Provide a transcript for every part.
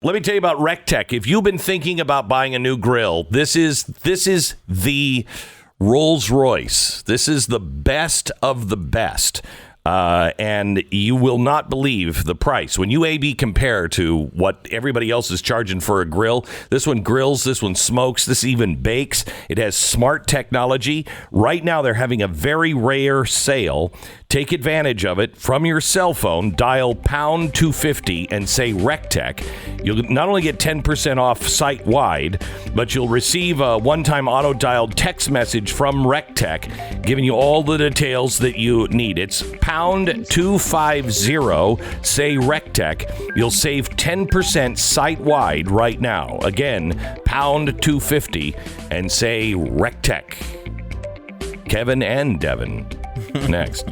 Let me tell you about RecTech. If you've been thinking about buying a new grill, this is the Rolls Royce. This is the best of the best. And you will not believe the price. When you A/B compare to what everybody else is charging for a grill, this one grills, this one smokes, this even bakes. It has smart technology. Right now, they're having a very rare sale. Take advantage of it from your cell phone. Dial pound 250 and say RecTech. You'll not only get 10% off site-wide, but you'll receive a one-time auto-dialed text message from RecTech giving you all the details that you need. It's pound 250, say RecTech. You'll save 10% site-wide right now. Again, pound 250 and say RecTech. Kevin and Devin. Next.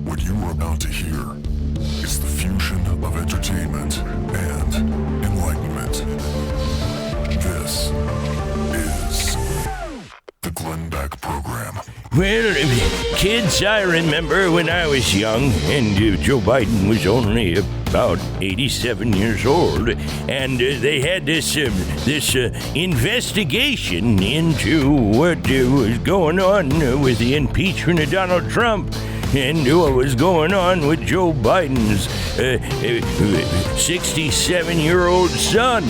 What you are about to hear is the fusion of entertainment and enlightenment. This is the Glenn Beck Program. Well, kids, I remember when I was young and Joe Biden was only about 87 years old, and they had this investigation into what was going on with the impeachment of Donald Trump. And what was going on with Joe Biden's 67-year-old son.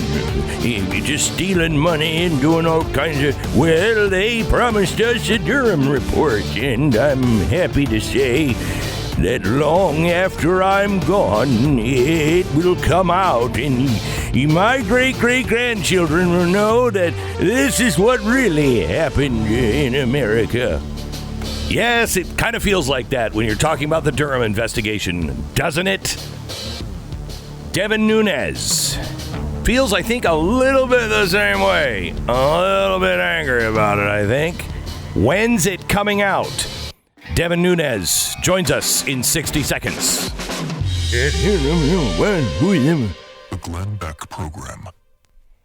Just stealing money and doing all kinds of... Well, they promised us a Durham report, and I'm happy to say that long after I'm gone, it will come out, and my great-great-grandchildren will know that this is what really happened in America. Yes, it kind of feels like that when you're talking about the Durham investigation, doesn't it? Devin Nunes feels, I think, a little bit the same way. A little bit angry about it, I think. When's it coming out? Devin Nunes joins us in 60 seconds. The Glenn Beck Program.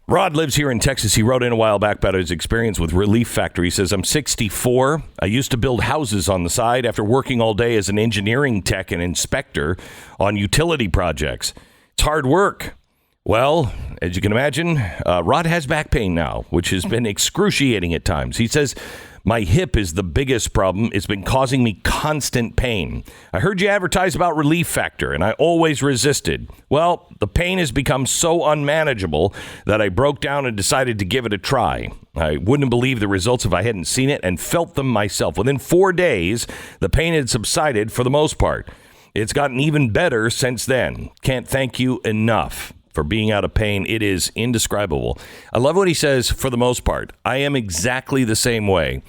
Rod lives here in Texas. He wrote in a while back about his experience with Relief Factor. He says, I'm 64. I used to build houses on the side after working all day as an engineering tech and inspector on utility projects. It's hard work. Well, as you can imagine, Rod has back pain now, which has been excruciating at times. He says, my hip is the biggest problem. It's been causing me constant pain. I heard you advertise about Relief Factor, and I always resisted. Well, the pain has become so unmanageable that I broke down and decided to give it a try. I wouldn't believe the results if I hadn't seen it and felt them myself. Within 4 days, the pain had subsided for the most part. It's gotten even better since then. Can't thank you enough for being out of pain. It is indescribable. I love what he says, for the most part. I am exactly the same way.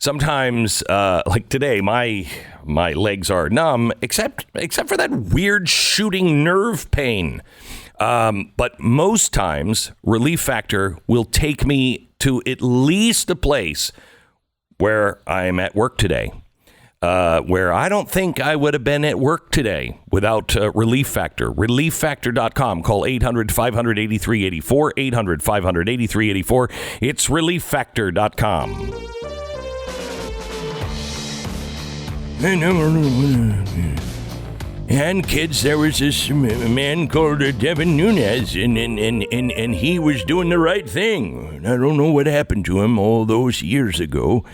Sometimes, like today, my legs are numb, except for that weird shooting nerve pain. But most times, Relief Factor will take me to at least a place where I'm at work today. Where I don't think I would have been at work today without Relief Factor. ReliefFactor.com. Call 800-500-8384, 800-500-8384. It's ReliefFactor.com. And kids, there was this man called Devin Nunes, and he was doing the right thing. I don't know what happened to him all those years ago.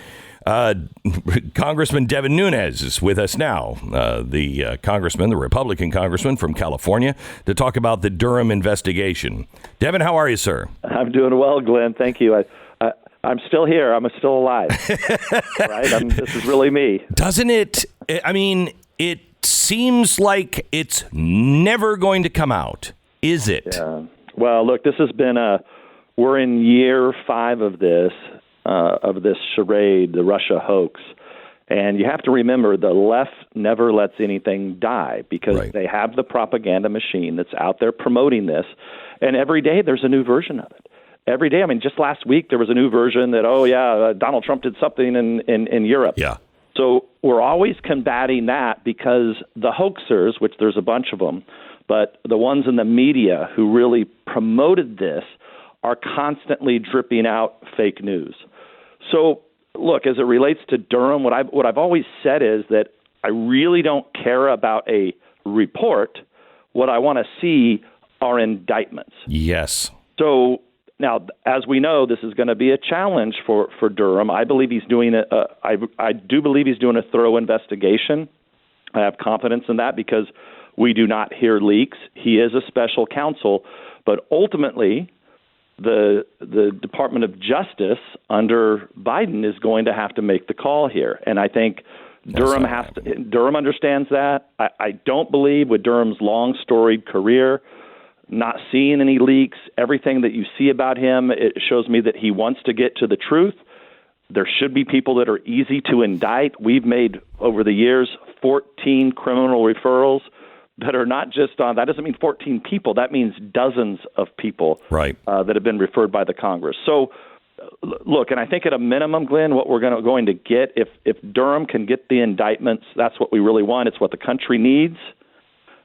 Congressman Devin Nunes is with us now, the Republican congressman from California, to talk about the Durham investigation. Devin, how are you, sir? I'm doing well, Glenn. Thank you. I'm still here. I'm still alive. Right? This is really me. Doesn't it? I mean, it seems like it's never going to come out, is it? Yeah. Well, look, this has been we're in year 5 of this charade, the Russia hoax. And you have to remember, the left never lets anything die because they have the propaganda machine that's out there promoting this. And every day there's a new version of it. Every day. I mean, just last week there was a new version that, Donald Trump did something in Europe. Yeah. So we're always combating that because the hoaxers, which there's a bunch of them, but the ones in the media who really promoted this are constantly dripping out fake news. So, look, as it relates to Durham, what I've always said is that I really don't care about a report. What I want to see are indictments. Yes. So now, as we know, this is going to be a challenge for Durham. I believe he's doing I do believe he's doing a thorough investigation. I have confidence in that because we do not hear leaks. He is a special counsel, but ultimately, the Department of Justice under Biden is going to have to make the call here, and I think Durham Durham understands that. I don't believe with Durham's long storied career, not seeing any leaks, everything that you see about him, it shows me that he wants to get to the truth. There should be people that are easy to indict. We've made over the years 14 criminal referrals that are not just on, that doesn't mean 14 people, that means dozens of people right. That have been referred by the Congress. So look, and I think at a minimum, Glenn, what we're going to get, if Durham can get the indictments, that's what we really want. It's what the country needs.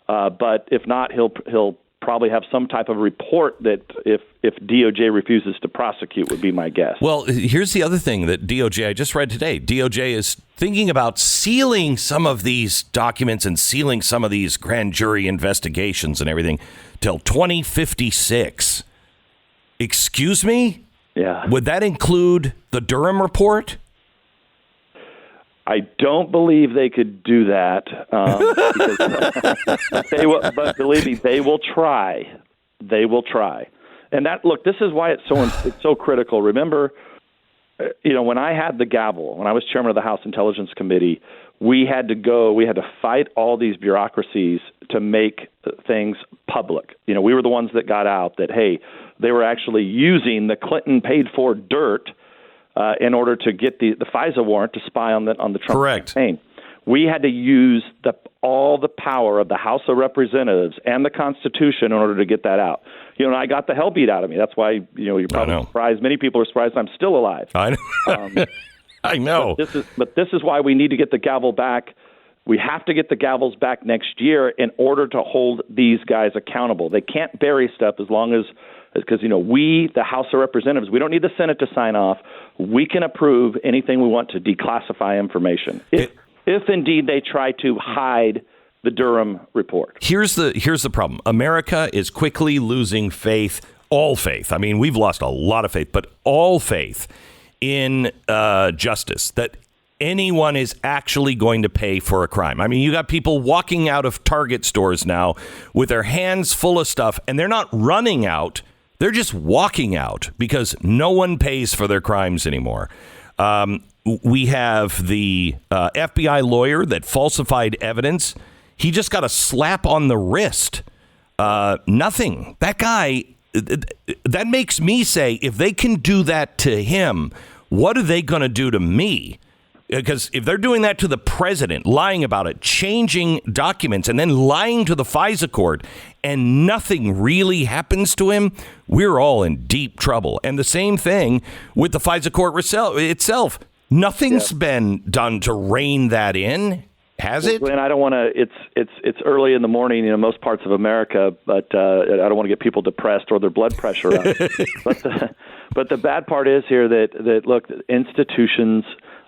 But if not, he'll probably have some type of report that if DOJ refuses to prosecute would be my guess. Well, here's the other thing that DOJ, I just read today, DOJ is thinking about sealing some of these documents and sealing some of these grand jury investigations and everything till 2056. Excuse me? Yeah. Would that include the Durham report? I don't believe they could do that. Because but believe me, they will try. They will try. And this is why it's so critical. Remember, when I had the gavel, when I was chairman of the House Intelligence Committee, we had to fight all these bureaucracies to make things public. We were the ones that got out that, hey, they were actually using the Clinton paid-for dirt in order to get the FISA warrant to spy on the Trump campaign. We had to use all the power of the House of Representatives and the Constitution in order to get that out. And I got the hell beat out of me. That's why you're probably surprised. Many people are surprised I'm still alive. I know. I know. But this is why we need to get the gavel back. We have to get the gavels back next year in order to hold these guys accountable. They can't bury stuff because we, the House of Representatives, we don't need the Senate to sign off. We can approve anything we want to declassify information. If indeed they try to hide the Durham report. Here's the problem. America is quickly losing faith, all faith. I mean, we've lost a lot of faith, but all faith in justice, that anyone is actually going to pay for a crime. I mean, you got people walking out of Target stores now with their hands full of stuff, and they're not running out. They're just walking out because no one pays for their crimes anymore. We have the FBI lawyer that falsified evidence. He just got a slap on the wrist. Nothing. That guy, that makes me say, if they can do that to him, what are they going to do to me? Because if they're doing that to the president, lying about it, changing documents, and then lying to the FISA court, and nothing really happens to him, we're all in deep trouble. And the same thing with the FISA court itself. Nothing's been done to rein that in, has it? Glenn, I don't want to. It's early in the morning, most parts of America, but I don't want to get people depressed or their blood pressure up. But the bad part is here that look, institutions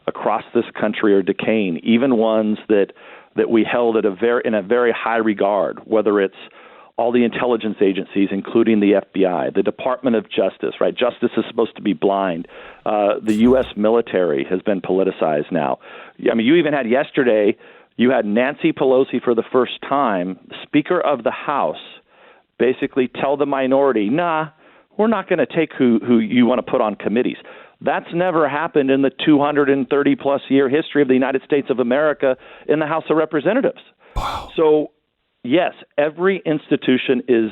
across this country are decaying, even ones that we held in a very high regard, whether it's all the intelligence agencies, including the FBI, the Department of Justice, right? Justice is supposed to be blind. The U.S. military has been politicized now. I mean, you even had yesterday, you had Nancy Pelosi for the first time, Speaker of the House, basically tell the minority, nah, we're not going to take who you want to put on committees. That's never happened in the 230-plus year history of the United States of America in the House of Representatives. Wow. So, yes, every institution is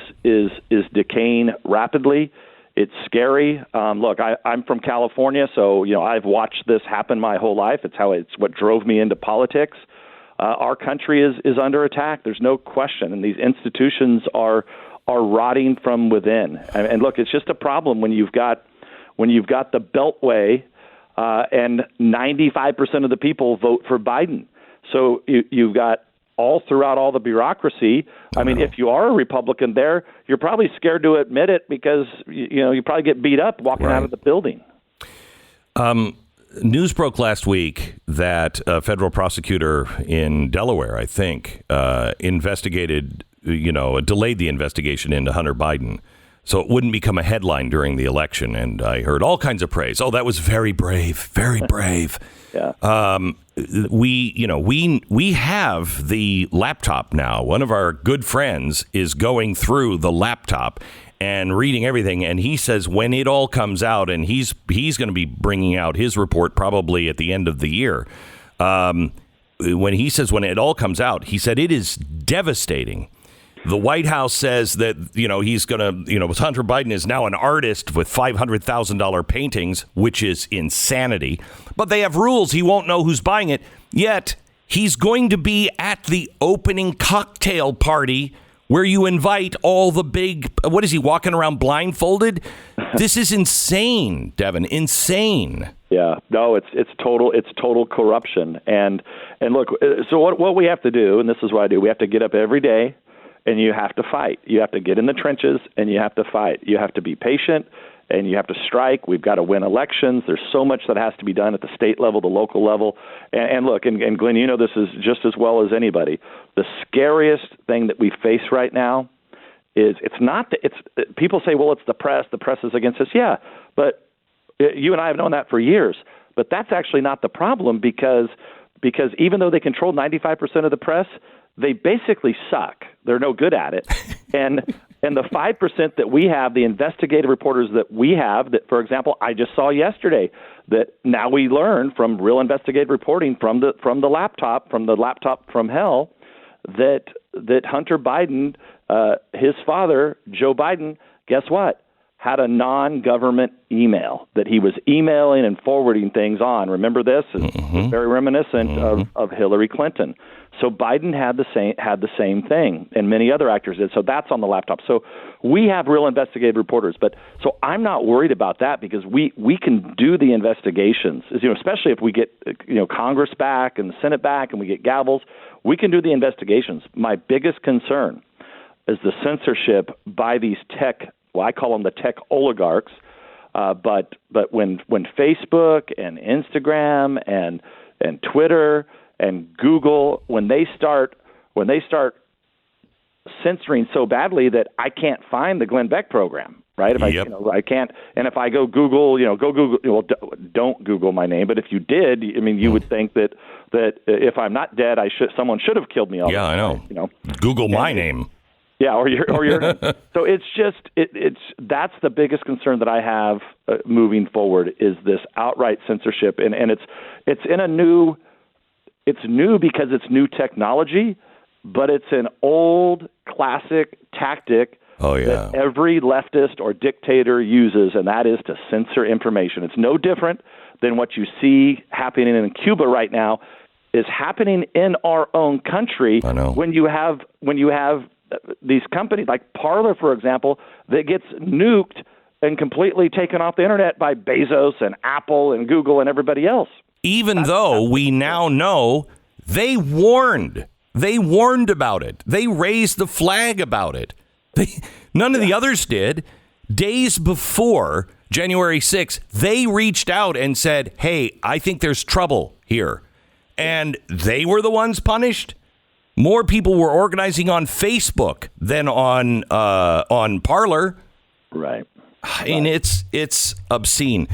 decaying rapidly. It's scary. Look, I'm from California, so I've watched this happen my whole life. It's what drove me into politics. Our country is under attack. There's no question, and these institutions are rotting from within. And look, it's just a problem when you've got the Beltway and 95% of the people vote for Biden. So you've got all throughout all the bureaucracy. I mean, if you are a Republican there, you're probably scared to admit it because, you probably get beat up walking out of the building. News broke last week that a federal prosecutor in Delaware, I think, investigated, delayed the investigation into Hunter Biden so it wouldn't become a headline during the election. And I heard all kinds of praise. Oh, that was very brave, very brave. Yeah. We have the laptop now. One of our good friends is going through the laptop and reading everything. And he says when it all comes out, and he's going to be bringing out his report probably at the end of the year. When it all comes out, he said it is devastating. The White House says that, he's going to, Hunter Biden is now an artist with $500,000 paintings, which is insanity. But they have rules. He won't know who's buying it. Yet he's going to be at the opening cocktail party where you invite all the big. What is he walking around blindfolded? This is insane, Devin. Insane. Yeah, no, it's total corruption. And look, so what we have to do, and this is what I do, we have to get up every day. And you have to fight. You have to get in the trenches and you have to fight. You have to be patient and you have to strike. We've got to win elections. There's so much that has to be done at the state level, the local level. And look, and Glenn, this is just as well as anybody. The scariest thing that we face right now is people say, well, it's the press. The press is against us. Yeah, but you and I have known that for years. But that's actually not the problem because even though they control 95% of the press, they basically suck. They're no good at it. And the 5% that we have, the investigative reporters that we have, that, for example, I just saw yesterday, that now we learn from real investigative reporting from the laptop from hell, that Hunter Biden, his father, Joe Biden, guess what? Had a non-government email that he was emailing and forwarding things on. Remember this? It's very reminiscent of Hillary Clinton. So Biden had the same thing, and many other actors did. So that's on the laptop. So we have real investigative reporters. But so I'm not worried about that because we can do the investigations. Especially if we get Congress back and the Senate back and we get gavels, we can do the investigations. My biggest concern is the censorship by these tech. Well, I call them the tech oligarchs, but when Facebook and Instagram and Twitter and Google, when they start censoring so badly that I can't find the Glenn Beck program, right? If I can't, and if I go Google, go Google. Well, don't Google my name, but if you did, you would think that if I'm not dead, someone should have killed me. Yeah, I know. Google my name. Yeah, or your so that's the biggest concern that I have moving forward is this outright censorship, and it's new because it's new technology, but it's an old classic tactic that every leftist or dictator uses, and that is to censor information. It's no different than what you see happening in Cuba right now is happening in our own country. I know. When you have these companies like Parler, for example, that gets nuked and completely taken off the internet by Bezos and Apple and Google and everybody else. Even though we now know they warned about it. They raised the flag about it. None of the others did. Days before January 6th, they reached out and said, hey, I think there's trouble here. And they were the ones punished. More people were organizing on Facebook than on Parler. Right. I mean, it's obscene.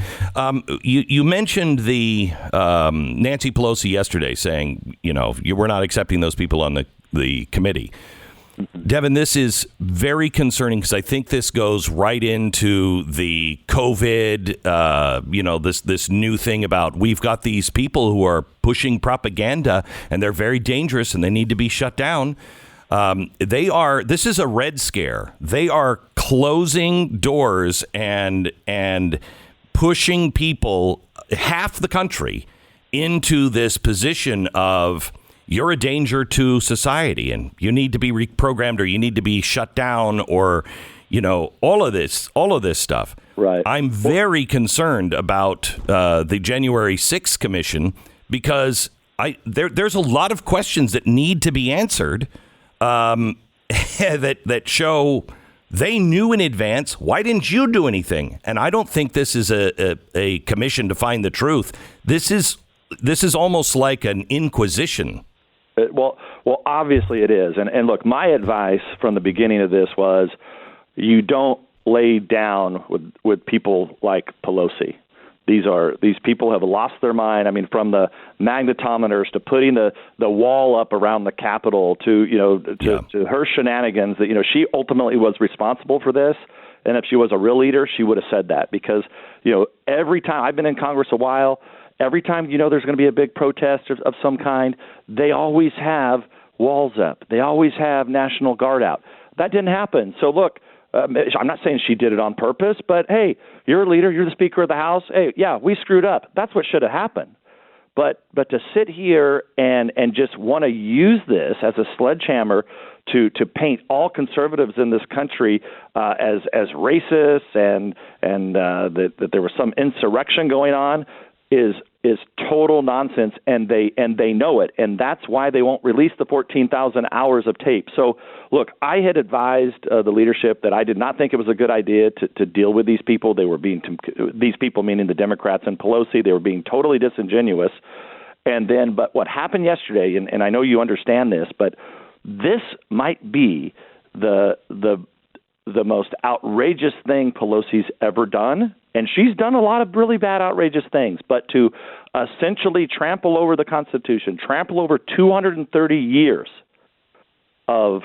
You mentioned the Nancy Pelosi yesterday saying, we're not accepting those people on the committee. Devin, this is very concerning because I think this goes right into the COVID, this new thing about we've got these people who are pushing propaganda and they're very dangerous and they need to be shut down. This is a red scare. They are closing doors and pushing people, half the country, into this position of you're a danger to society and you need to be reprogrammed or you need to be shut down or, all of this stuff. Right. I'm very concerned about the January 6th commission because There's a lot of questions that need to be answered that show they knew in advance. Why didn't you do anything? And I don't think this is a commission to find the truth. This is almost like an inquisition. Well, obviously it is. And look, my advice from the beginning of this was you don't lay down with people like Pelosi. These people have lost their mind. I mean, from the magnetometers to putting the wall up around the Capitol to her shenanigans that, she ultimately was responsible for this. And if she was a real leader, she would have said that, because, every time I've been in Congress a while, every time, there's going to be a big protest of some kind, they always have walls up. They always have National Guard out. That didn't happen. So look, I'm not saying she did it on purpose, but hey, you're a leader. You're the Speaker of the House. Hey, yeah, we screwed up. That's what should have happened. But to sit here and just want to use this as a sledgehammer to paint all conservatives in this country as racists and that there was some insurrection going on is total nonsense, and they know it, and that's why they won't release the 14,000 hours of tape. So, look, I had advised the leadership that I did not think it was a good idea to deal with these people. They were these people, meaning the Democrats and Pelosi, they were being totally disingenuous. But what happened yesterday, and I know you understand this, but this might be the most outrageous thing Pelosi's ever done. And she's done a lot of really bad, outrageous things, but to essentially trample over the Constitution, trample over 230 years of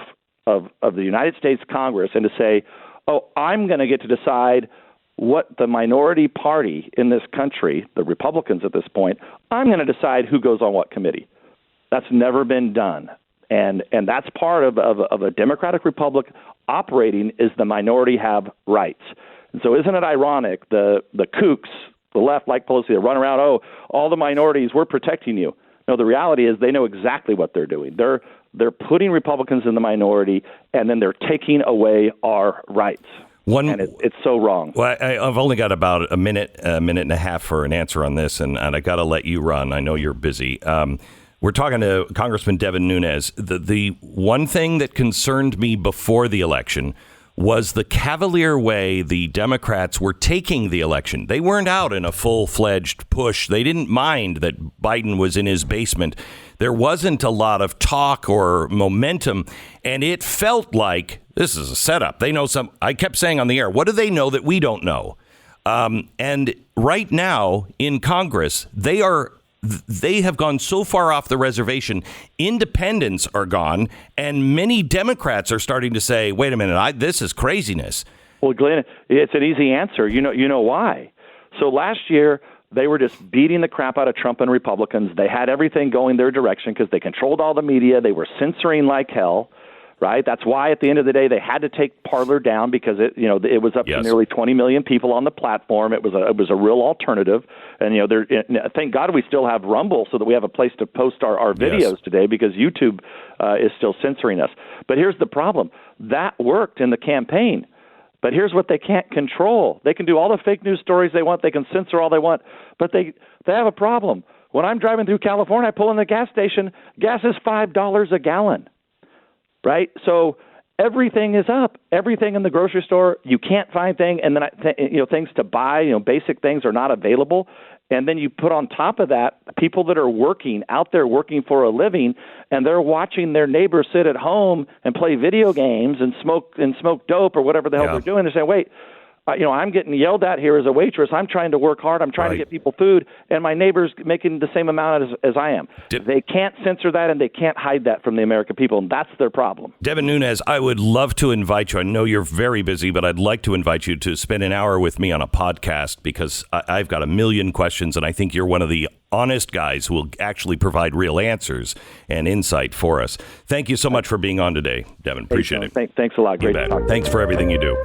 the United States Congress, and to say, oh, I'm going to get to decide what the minority party in this country, the Republicans at this point, I'm going to decide who goes on what committee. That's never been done. And that's part of a democratic republic operating, is the minority have rights. And so isn't it ironic, the kooks, the left like Pelosi, they run around, oh, all the minorities, we're protecting you. No, the reality is they know exactly what they're doing. They're putting Republicans in the minority, and then they're taking away our rights. And it's so wrong. Well, I've only got about a minute and a half for an answer on this, and I got to let you run. I know you're busy. We're talking to Congressman Devin Nunes. The one thing that concerned me before the election was the cavalier way the Democrats were taking the election. They weren't out in a full-fledged push. They didn't mind that Biden was in his basement. There wasn't a lot of talk or momentum, and it felt like this is a setup. They know some. I kept saying on the air, what do they know that we don't know? And right now in Congress, they have gone so far off the reservation. Independents are gone, and many Democrats are starting to say, wait a minute, this is craziness. Well, Glenn, it's an easy answer. You know why. So last year, they were just beating the crap out of Trump and Republicans. They had everything going their direction because they controlled all the media. They were censoring like hell. Right. That's why at the end of the day, they had to take Parler down, because it was up to nearly 20 million people on the platform. It was a real alternative. And, thank God we still have Rumble so that we have a place to post our videos today, because YouTube is still censoring us. But here's the problem. That worked in the campaign. But here's what they can't control. They can do all the fake news stories they want. They can censor all they want. But they have a problem. When I'm driving through California, I pull in the gas station. Gas is $5 a gallon. Right. So everything is up. Everything in the grocery store, you can't find things. And then, things to buy, basic things are not available. And then you put on top of that people that are out there working for a living, and they're watching their neighbors sit at home and play video games and smoke dope or whatever the hell they're doing. They're saying, wait, I'm getting yelled at here as a waitress. I'm trying to work hard. I'm trying to get people food, and my neighbor's making the same amount as I am. They can't censor that, and they can't hide that from the American people, and that's their problem. Devin Nunes, I would love to invite you. I know you're very busy, but I'd like to invite you to spend an hour with me on a podcast, because I've got a million questions, and I think you're one of the honest guys who will actually provide real answers and insight for us. Thank you so much for being on today, Devin. Appreciate it. Thanks a lot. Great to talk. Thanks for everything you do.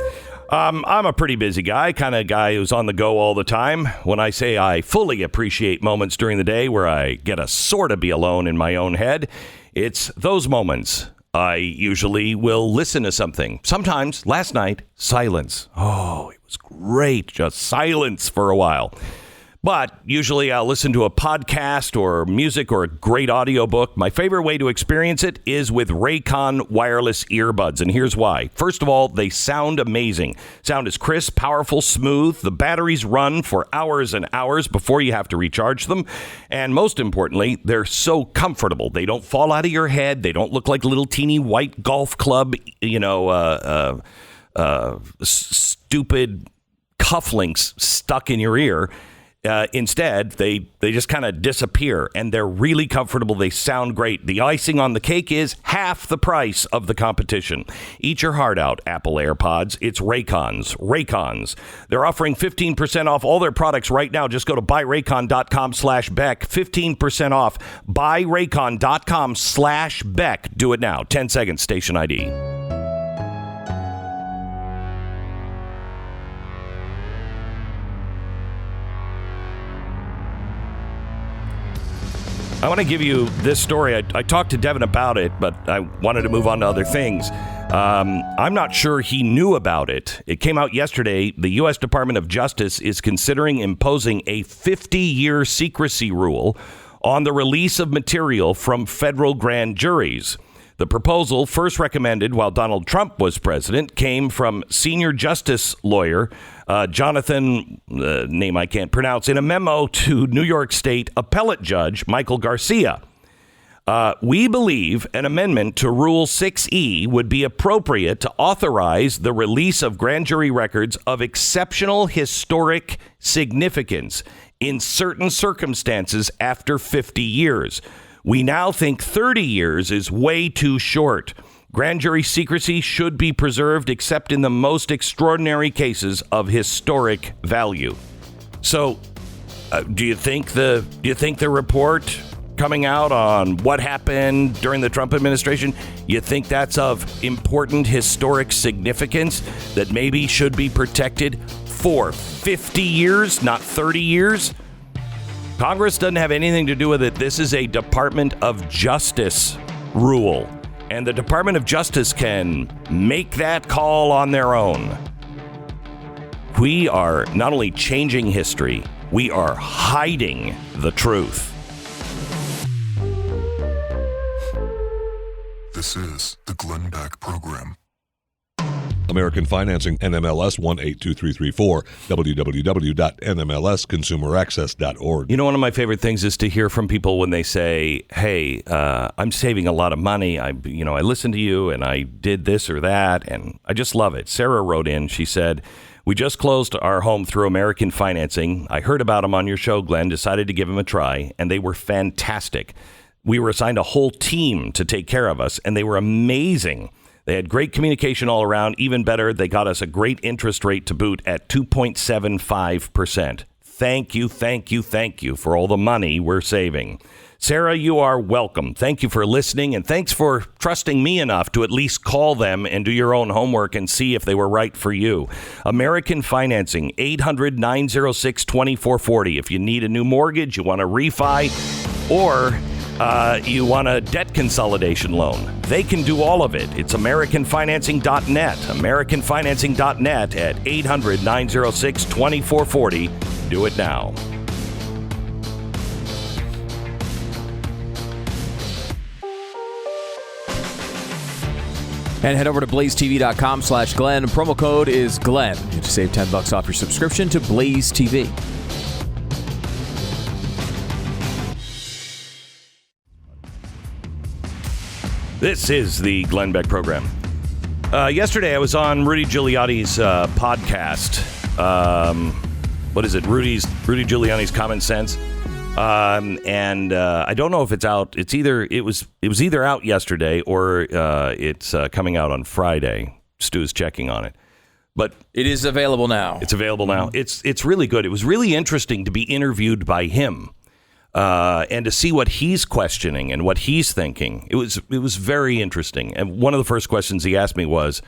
I'm a pretty busy guy, kind of guy who's on the go all the time. When I say I fully appreciate moments during the day where I get to sort of be alone in my own head, it's those moments. I usually will listen to something. Sometimes, last night, silence. Oh, it was great. Just silence for a while. But usually I'll listen to a podcast or music or a great audiobook. My favorite way to experience it is with Raycon wireless earbuds. And here's why. First of all, they sound amazing. Sound is crisp, powerful, smooth. The batteries run for hours and hours before you have to recharge them. And most importantly, they're so comfortable. They don't fall out of your head. They don't look like little teeny white golf club, stupid cufflinks stuck in your ear. Instead, they just kind of disappear, and they're really comfortable. They sound great. The icing on the cake is half the price of the competition. Eat your heart out, Apple AirPods. It's Raycons. They're offering 15% off all their products right now. Just go to buyraycon.com/Beck. 15% off. Buyraycon.com/Beck. Do it now. 10 seconds. Station ID. I want to give you this story. I talked to Devin about it, but I wanted to move on to other things. I'm not sure he knew about it. It came out yesterday. The U.S. Department of Justice is considering imposing a 50-year secrecy rule on the release of material from federal grand juries. The proposal, first recommended while Donald Trump was president, came from senior justice lawyer Jonathan, name I can't pronounce, in a memo to New York State appellate judge Michael Garcia. We believe an amendment to Rule 6E would be appropriate to authorize the release of grand jury records of exceptional historic significance in certain circumstances after 50 years. We now think 30 years is way too short. Grand jury secrecy should be preserved except in the most extraordinary cases of historic value. So, do you think the report coming out on what happened during the Trump administration, you think that's of important historic significance that maybe should be protected for 50 years, not 30 years? Congress doesn't have anything to do with it. This is a Department of Justice rule, and the Department of Justice can make that call on their own. We are not only changing history, we are hiding the truth. This is the Glenn Beck Program. American Financing, NMLS 182334, www.nmlsconsumeraccess.org. You know, one of my favorite things is to hear from people when they say, hey, I'm saving a lot of money. I listened to you and I did this or that, and I just love it. Sarah wrote in, she said, we just closed our home through American Financing. I heard about them on your show, Glenn, decided to give them a try, and they were fantastic. We were assigned a whole team to take care of us, and they were amazing. They had great communication all around. Even better, they got us a great interest rate to boot at 2.75%. Thank you for all the money we're saving. Sarah, you are welcome. Thank you for listening, and thanks for trusting me enough to at least call them and do your own homework and see if they were right for you. American Financing, 800-906-2440. If you need a new mortgage, you want to refi, or you want a debt consolidation loan, they can do all of it. It's AmericanFinancing.net. AmericanFinancing.net at 800-906-2440. Do it now. And head over to blazetv.com/Glenn. Promo code is Glenn to save $10 off your subscription to Blaze TV. This is the Glenn Beck Program. Yesterday, I was on Rudy Giuliani's podcast. What is it? Rudy Giuliani's Common Sense. And I don't know if it's out. It was either out yesterday or it's coming out on Friday. Stu's checking on it. But it is available now. It's available now. It's really good. It was really interesting to be interviewed by him. And to see what he's questioning and what he's thinking. It was very interesting. And one of the first questions he asked me was,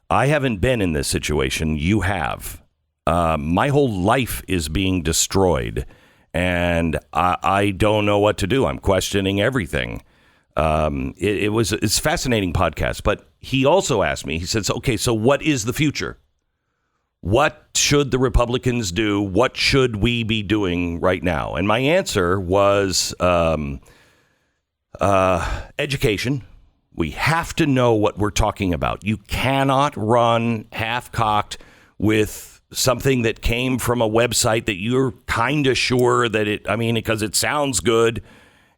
I haven't been in this situation. You have. My whole life is being destroyed, and I don't know what to do. I'm questioning everything. It's a fascinating podcast. But he also asked me, he says, okay, so what is the future? what should the Republicans do? What should we be doing right now? And my answer was education. We have to know what we're talking about. You cannot run half-cocked with something that came from a website that you're kind of sure that because it sounds good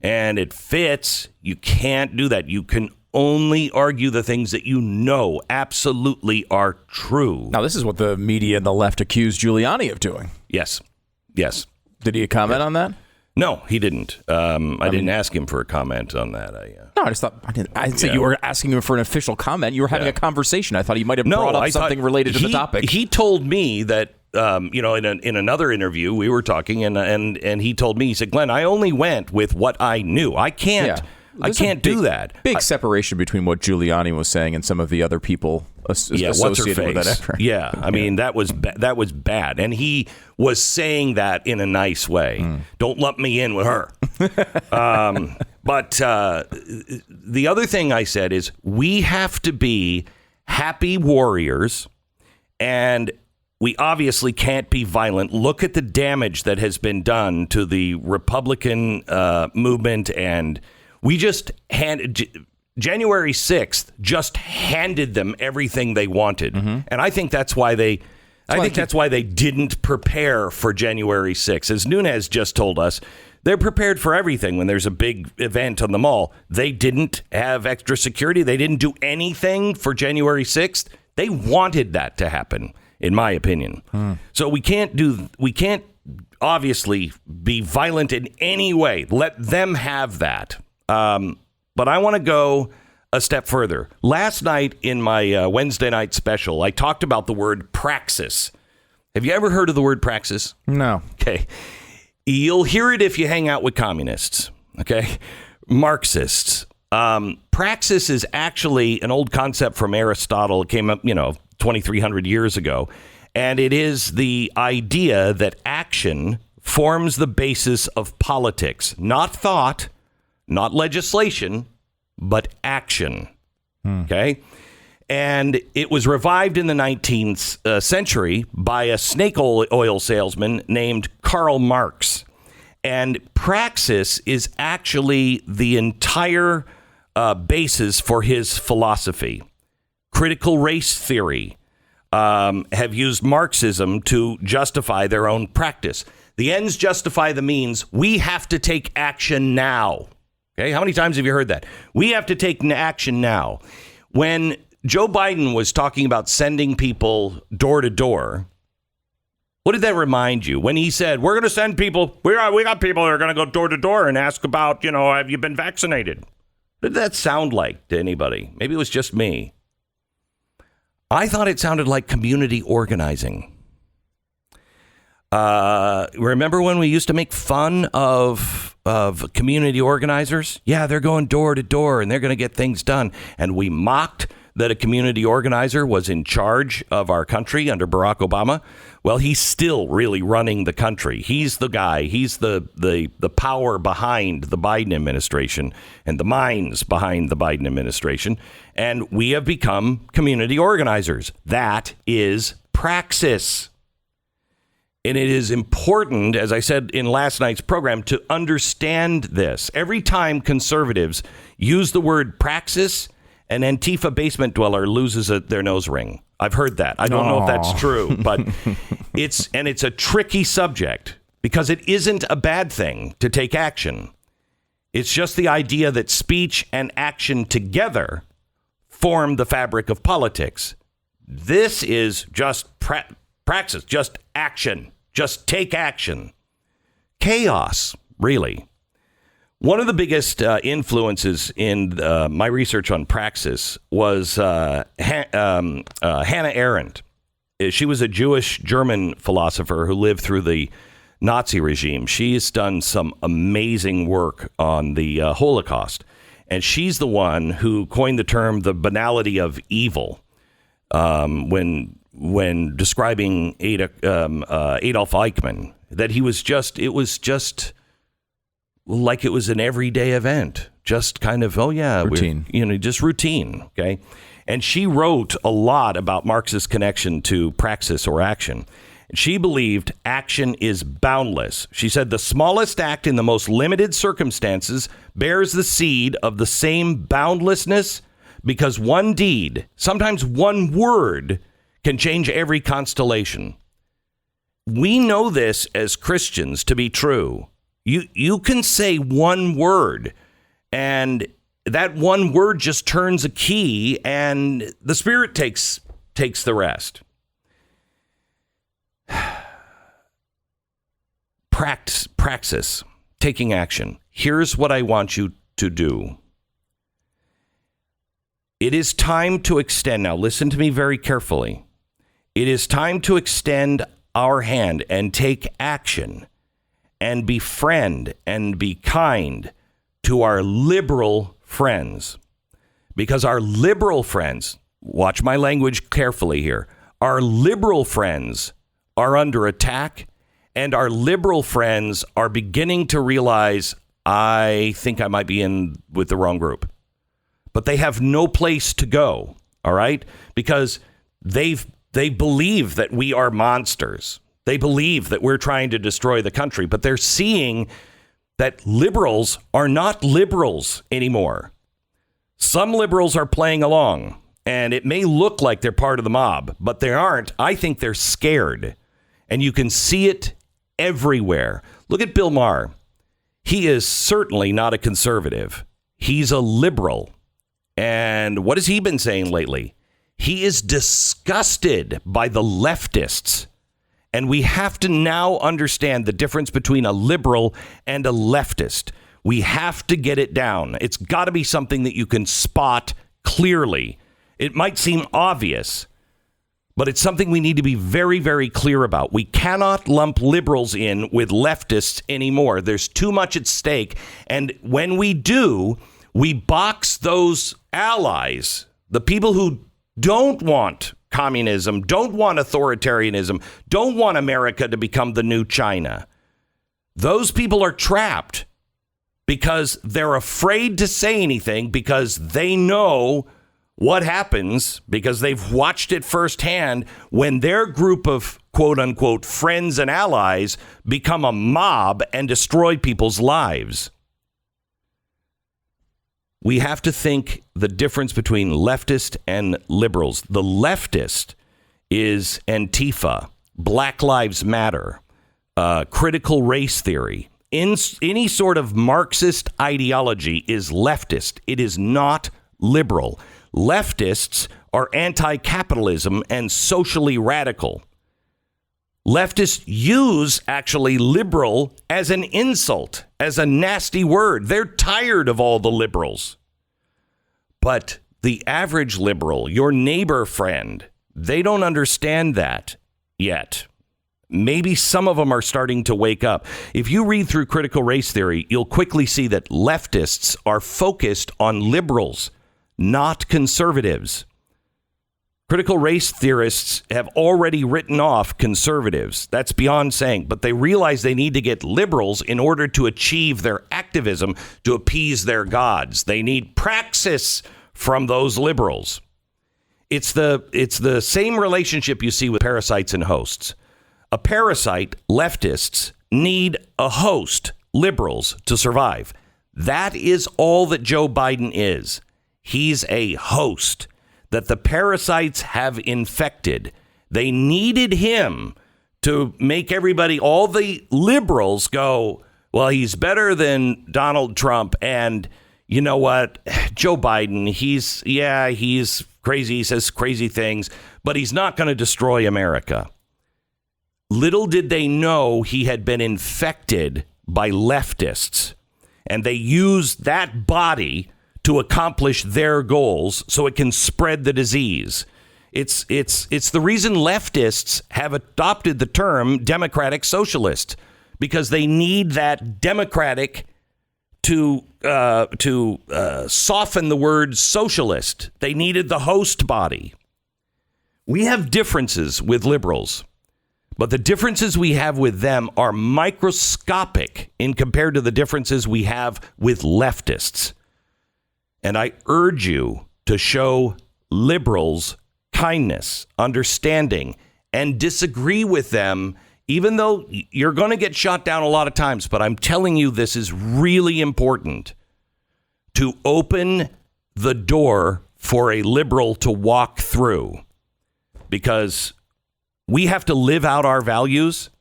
and it fits. You can't do that. You can only argue the things that you know absolutely are true. Now, this is what the media and the left accused Giuliani of doing. Yes. Did he comment on that? No, he didn't. I didn't ask him for a comment on that. No, I just thought I didn't say you were asking him for an official comment. You were having a conversation. I thought he might have brought up something related to the topic. He told me that in another interview we were talking, and he told me, he said, Glenn, I only went with what I knew. I can't. Yeah. I can't do that. Big separation between what Giuliani was saying and some of her people associated with that effort. Yeah, I mean, that was bad. And he was saying that in a nice way. Don't lump me in with her. But the other thing I said is we have to be happy warriors, and we obviously can't be violent. Look at the damage that has been done to the Republican movement, and we just January 6th just handed them everything they wanted. And I think that's why that's why they didn't prepare for January 6th. As Nunes just told us, they're prepared for everything when there's a big event on the mall. They didn't have extra security. They didn't do anything for January 6th. They wanted that to happen, in my opinion. So we can't obviously be violent in any way. Let them have that. But I want to go a step further. Last night in my Wednesday night special, I talked about the word praxis. Have you ever heard of the word praxis? No. Okay. You'll hear it if you hang out with communists. Okay. Marxists. Praxis is actually an old concept from Aristotle. It came up, 2,300 years ago. And it is the idea that action forms the basis of politics, not thought, not legislation, but action. Okay. And it was revived in the 19th century by a snake oil salesman named Karl Marx. And praxis is actually the entire basis for his philosophy. Critical race theory have used Marxism to justify their own practice. The ends justify the means. We have to take action now. Okay, how many times have you heard that? We have to take action now. When Joe Biden was talking about sending people door to door, what did that remind you? When he said, we're going to send people, we got people that are going to go door to door and ask about, have you been vaccinated? What did that sound like to anybody? Maybe it was just me. I thought it sounded like community organizing. Remember when we used to make fun of community organizers? Yeah, they're going door to door and they're going to get things done. And we mocked that a community organizer was in charge of our country under Barack Obama. Well, he's still really running the country. He's the guy. He's the power behind the Biden administration and the minds behind the Biden administration. And we have become community organizers. That is praxis. And it is important, as I said in last night's program, to understand this. Every time conservatives use the word praxis, an Antifa basement dweller loses their nose ring. I've heard that. I don't know if that's true, but it's a tricky subject because it isn't a bad thing to take action. It's just the idea that speech and action together form the fabric of politics. This is just praxis, just action. Just take action. Chaos, really. One of the biggest influences in my research on praxis was Hannah Arendt. She was a Jewish German philosopher who lived through the Nazi regime. She's done some amazing work on the Holocaust. And she's the one who coined the term the banality of evil when describing Adolf Eichmann, that it was just like it was an everyday event. just kind of, oh, yeah, routine. Just routine. OK. And she wrote a lot about Marx's connection to praxis or action. She believed action is boundless. She said the smallest act in the most limited circumstances bears the seed of the same boundlessness because one deed, sometimes one word, can change every constellation. We know this as Christians to be true. You can say one word and that one word just turns a key and the Spirit takes the rest. Praxis, taking action. Here's what I want you to do. It is time to extend. Now, listen to me very carefully. It is time to extend our hand and take action and befriend and be kind to our liberal friends. Because our liberal friends, watch my language carefully here, our liberal friends are under attack, and our liberal friends are beginning to realize, I think I might be in with the wrong group. But they have no place to go, all right? Because they believe that we are monsters. They believe that we're trying to destroy the country, but they're seeing that liberals are not liberals anymore. Some liberals are playing along, and it may look like they're part of the mob, but they aren't. I think they're scared. And you can see it everywhere. Look at Bill Maher. He is certainly not a conservative. He's a liberal. And what has he been saying lately? He is disgusted by the leftists. And we have to now understand the difference between a liberal and a leftist. We have to get it down. It's got to be something that you can spot clearly. It might seem obvious, but it's something we need to be very, very clear about. We cannot lump liberals in with leftists anymore. There's too much at stake. And when we do, we box those allies, the people who don't want communism, don't want authoritarianism, don't want America to become the new China. Those people are trapped because they're afraid to say anything because they know what happens, because they've watched it firsthand when their group of quote unquote friends and allies become a mob and destroy people's lives. We have to think the difference between leftist and liberals. The leftist is Antifa, Black Lives Matter, critical race theory. Any sort of Marxist ideology is leftist. It is not liberal. Leftists are anti-capitalism and socially radical. Leftists use actually liberal as an insult, as a nasty word. They're tired of all the liberals. But the average liberal, your neighbor friend, they don't understand that yet. Maybe some of them are starting to wake up. If you read through critical race theory, you'll quickly see that leftists are focused on liberals, not conservatives. Critical race theorists have already written off conservatives. That's beyond saying, but they realize they need to get liberals in order to achieve their activism, to appease their gods. They need praxis from those liberals. It's the same relationship you see with parasites and hosts. A parasite, leftists, need a host, liberals, to survive. That is all that Joe Biden is. He's a host that the parasites have infected. They needed him to make everybody, all the liberals, go, well, he's better than Donald Trump. And you know what? Joe Biden, he's crazy. He says crazy things, but he's not going to destroy America. Little did they know he had been infected by leftists, and they used that body to accomplish their goals so it can spread the disease. It's the reason leftists have adopted the term democratic socialist, because they need that democratic to soften the word socialist. They needed the host body. We have differences with liberals, but the differences we have with them are microscopic in compared to the differences we have with leftists. And I urge you to show liberals kindness, understanding, and disagree with them, even though you're going to get shot down a lot of times. But I'm telling you, this is really important to open the door for a liberal to walk through, because we have to live out our values.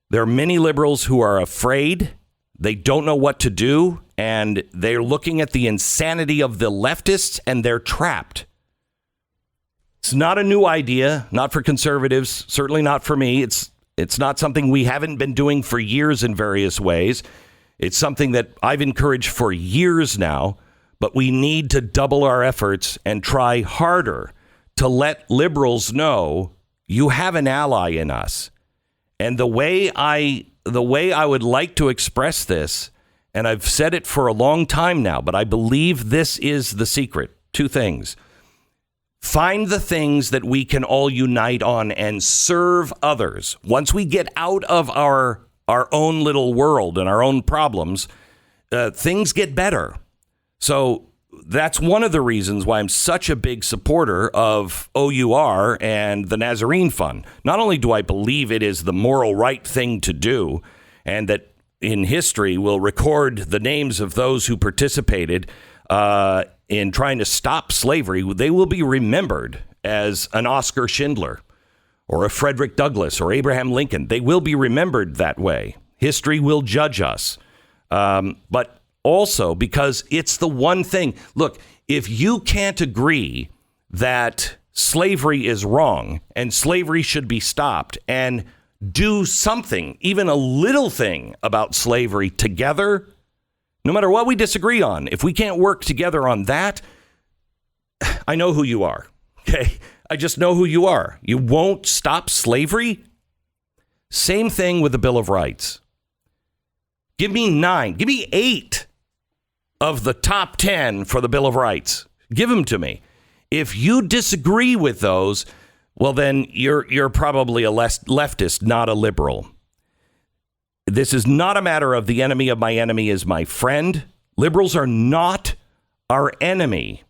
There are many liberals who are afraid. They don't know what to do, and they're looking at the insanity of the leftists, and they're trapped. It's not a new idea, not for conservatives, certainly not for me. It's not something we haven't been doing for years in various ways. It's something that I've encouraged for years now, but we need to double our efforts and try harder to let liberals know you have an ally in us. And the way I would like to express this, and I've said it for a long time now, but I believe this is the secret. Two things. Find the things that we can all unite on and serve others. Once we get out of our own little world and our own problems, things get better. So that's one of the reasons why I'm such a big supporter of OUR and the Nazarene Fund. Not only do I believe it is the moral right thing to do, and that in history we'll record the names of those who participated in trying to stop slavery. They will be remembered as an Oscar Schindler or a Frederick Douglass or Abraham Lincoln. They will be remembered that way. History will judge us. But also because it's the one thing. Look, if you can't agree that slavery is wrong and slavery should be stopped and do something, even a little thing about slavery together, no matter what we disagree on, if we can't work together on that, I know who you are. Okay. I just know who you are. You won't stop slavery. Same thing with the Bill of Rights. Give me 9, give me 8 of the top 10 for the Bill of Rights. Give them to me. If you disagree with those, well, then you're probably a leftist, not a liberal. This is not a matter of the enemy of my enemy is my friend. Liberals are not our enemy.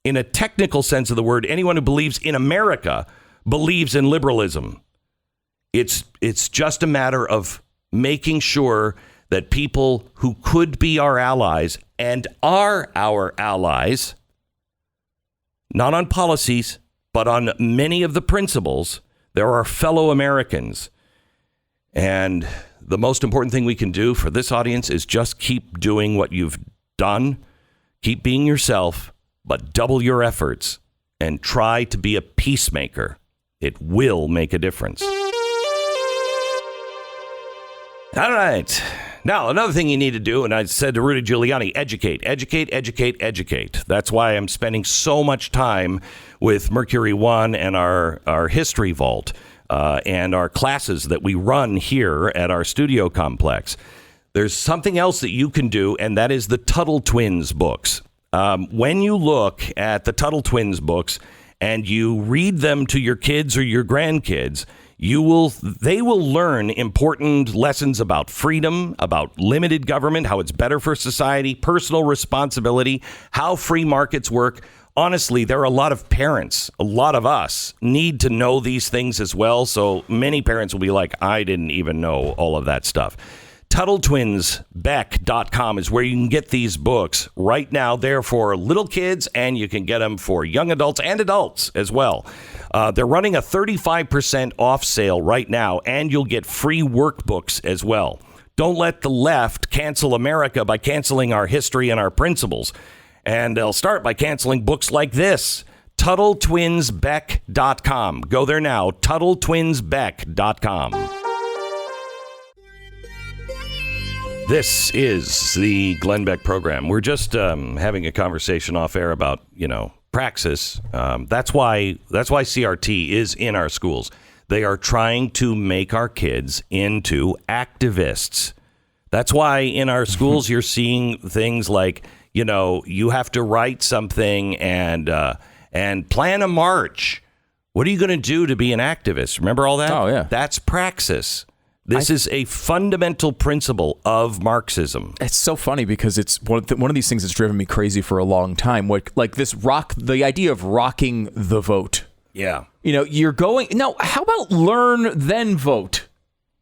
In a technical sense of the word, anyone who believes in America believes in liberalism. It's just a matter of making sure that people who could be our allies and are our allies, not on policies, but on many of the principles, they're our fellow Americans. And the most important thing we can do for this audience is just keep doing what you've done. Keep being yourself, but double your efforts and try to be a peacemaker. It will make a difference. All right. Now, another thing you need to do, and I said to Rudy Giuliani, educate. That's why I'm spending so much time with Mercury One and our History Vault and our classes that we run here at our studio complex. There's something else that you can do, and that is the Tuttle Twins books. When you look at the Tuttle Twins books and you read them to your kids or your grandkids, they will learn important lessons about freedom, about limited government, how it's better for society, personal responsibility, how free markets work. Honestly, there are a lot of parents, a lot of us need to know these things as well. So many parents will be like, I didn't even know all of that stuff. TuttleTwinsBeck.com is where you can get these books right now. They're for little kids, and you can get them for young adults and adults as well. They're running a 35% off sale right now, and you'll get free workbooks as well. Don't let the left cancel America by canceling our history and our principles. And they'll start by canceling books like this. TuttleTwinsBeck.com. Go there now. TuttleTwinsBeck.com. This is the Glenn Beck program. We're just having a conversation off air about, praxis. That's why CRT is in our schools. They are trying to make our kids into activists. That's why in our schools you're seeing things like, you have to write something and plan a march. What are you going to do to be an activist? Remember all that? Oh, yeah. That's praxis. This is a fundamental principle of Marxism. It's so funny because it's one of these things that's driven me crazy for a long time. Like the idea of rocking the vote. Yeah. You're going, no, how about learn, then vote?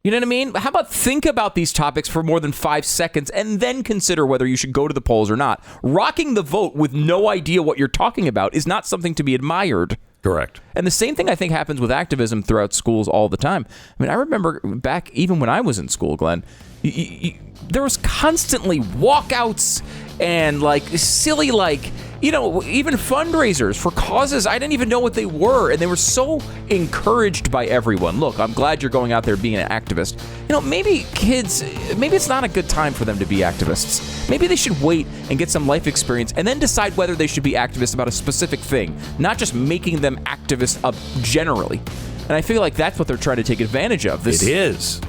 You know what I mean? How about think about these topics for more than 5 seconds and then consider whether you should go to the polls or not? Rocking the vote with no idea what you're talking about is not something to be admired. Correct. And the same thing I think happens with activism throughout schools all the time. I mean, I remember back even when I was in school, Glenn, there was constantly walkouts and silly even fundraisers for causes I didn't even know what they were, and they were so encouraged by everyone. Look, I'm glad you're going out there being an activist. Maybe it's not a good time for them to be activists. Maybe they should wait and get some life experience and then decide whether they should be activists about a specific thing, not just making them activists generally. And I feel like that's what they're trying to take advantage of. It is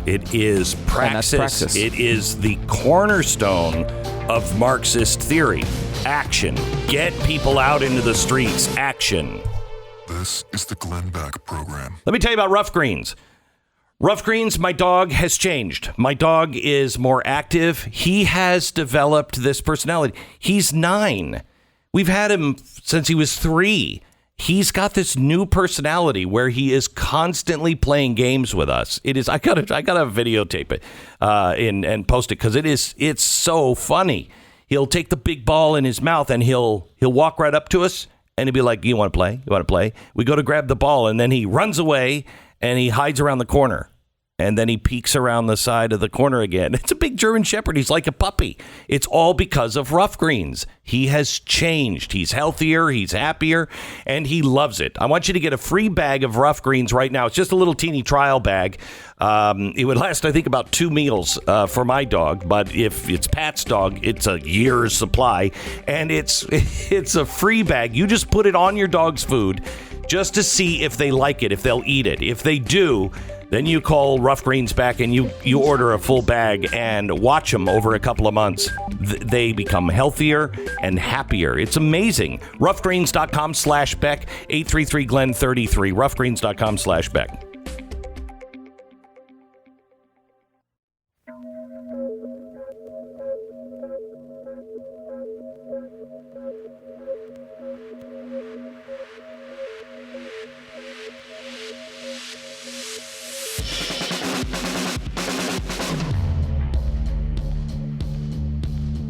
praxis. It is the cornerstone of Marxist theory. Action. Get people out into the streets. Action. This is the Glenn Beck Program. Let me tell you about Rough Greens. Rough Greens, my dog has changed. My dog is more active. He has developed this personality. He's 9. We've had him since he was 3. He's got this new personality where he is constantly playing games with us. It is. I gotta videotape it and post it because it's so funny. He'll take the big ball in his mouth and he'll walk right up to us and he'll be like, "You want to play? You want to play?" We go to grab the ball and then he runs away and he hides around the corner. And then he peeks around the side of the corner again. It's a big German Shepherd. He's like a puppy. It's all because of Rough Greens. He has changed. He's healthier. He's happier. And he loves it. I want you to get a free bag of Rough Greens right now. It's just a little teeny trial bag. It would last, I think, about 2 meals for my dog. But if it's Pat's dog, it's a year's supply. And it's a free bag. You just put it on your dog's food just to see if they like it, if they'll eat it. If they do, then you call Rough Greens back and you order a full bag and watch them over a couple of months. They become healthier and happier. It's amazing. Roughgreens.com/Beck, 833-GLEN-33, roughgreens.com/Beck.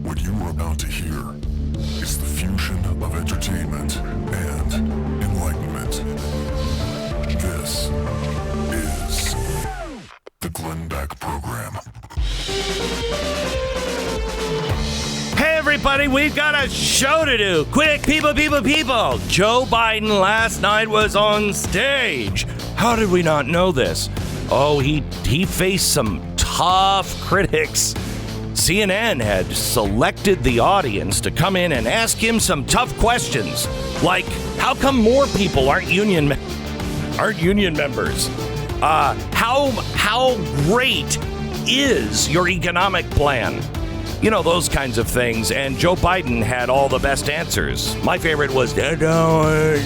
What you are about to hear is the fusion of entertainment and enlightenment. This is the Glenn Beck Program. Hey, everybody, we've got a show to do. Quick, people. Joe Biden last night was on stage. How did we not know this? Oh, he faced some tough critics. CNN had selected the audience to come in and ask him some tough questions, like how come more people aren't union members? How great is your economic plan? You know, those kinds of things. And Joe Biden had all the best answers. My favorite was, oh,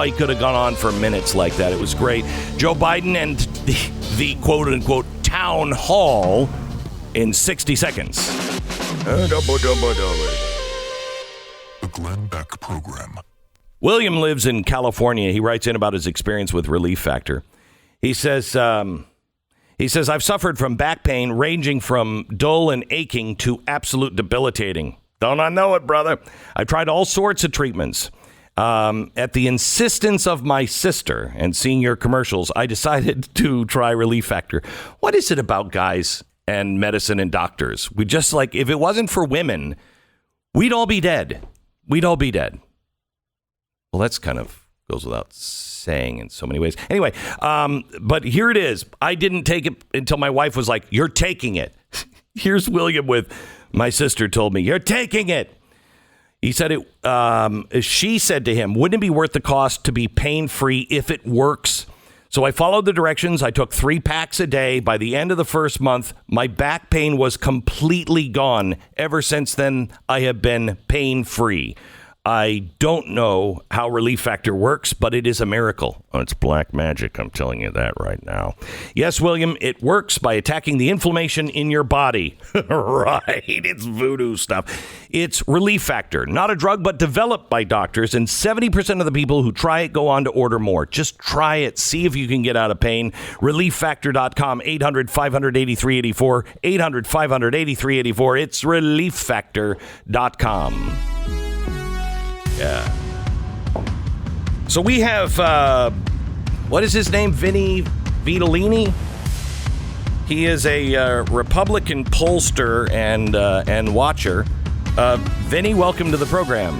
he could have gone on for minutes like that. It was great. Joe Biden and the quote-unquote town hall in 60 seconds. The Glenn Beck Program. William lives in California. He writes in about his experience with Relief Factor. He says, I've suffered from back pain ranging from dull and aching to absolute debilitating. Don't I know it, brother? I've tried all sorts of treatments. At the insistence of my sister and seeing your commercials, I decided to try Relief Factor. What is it about guys and medicine and doctors? We just if it wasn't for women, we'd all be dead. We'd all be dead. Well, that's kind of goes without saying in so many ways. Anyway, but here it is. I didn't take it until my wife was like, "You're taking it." Here's William with, "My sister told me, you're taking it." He said she said to him, "Wouldn't it be worth the cost to be pain-free if it works?" So I followed the directions. I took 3 packs a day. By the end of the first month, my back pain was completely gone. Ever since then, I have been pain-free. I don't know how Relief Factor works, but it is a miracle. Oh, it's black magic. I'm telling you that right now. Yes, William, it works by attacking the inflammation in your body. Right. It's voodoo stuff. It's Relief Factor, not a drug, but developed by doctors. And 70% of the people who try it go on to order more. Just try it. See if you can get out of pain. ReliefFactor.com, 800-500-8384, 800-500-8384. It's ReliefFactor.com. Yeah. So we have, what is his name? Vinny Vitellini? He is a Republican pollster and watcher. Vinny, welcome to the program.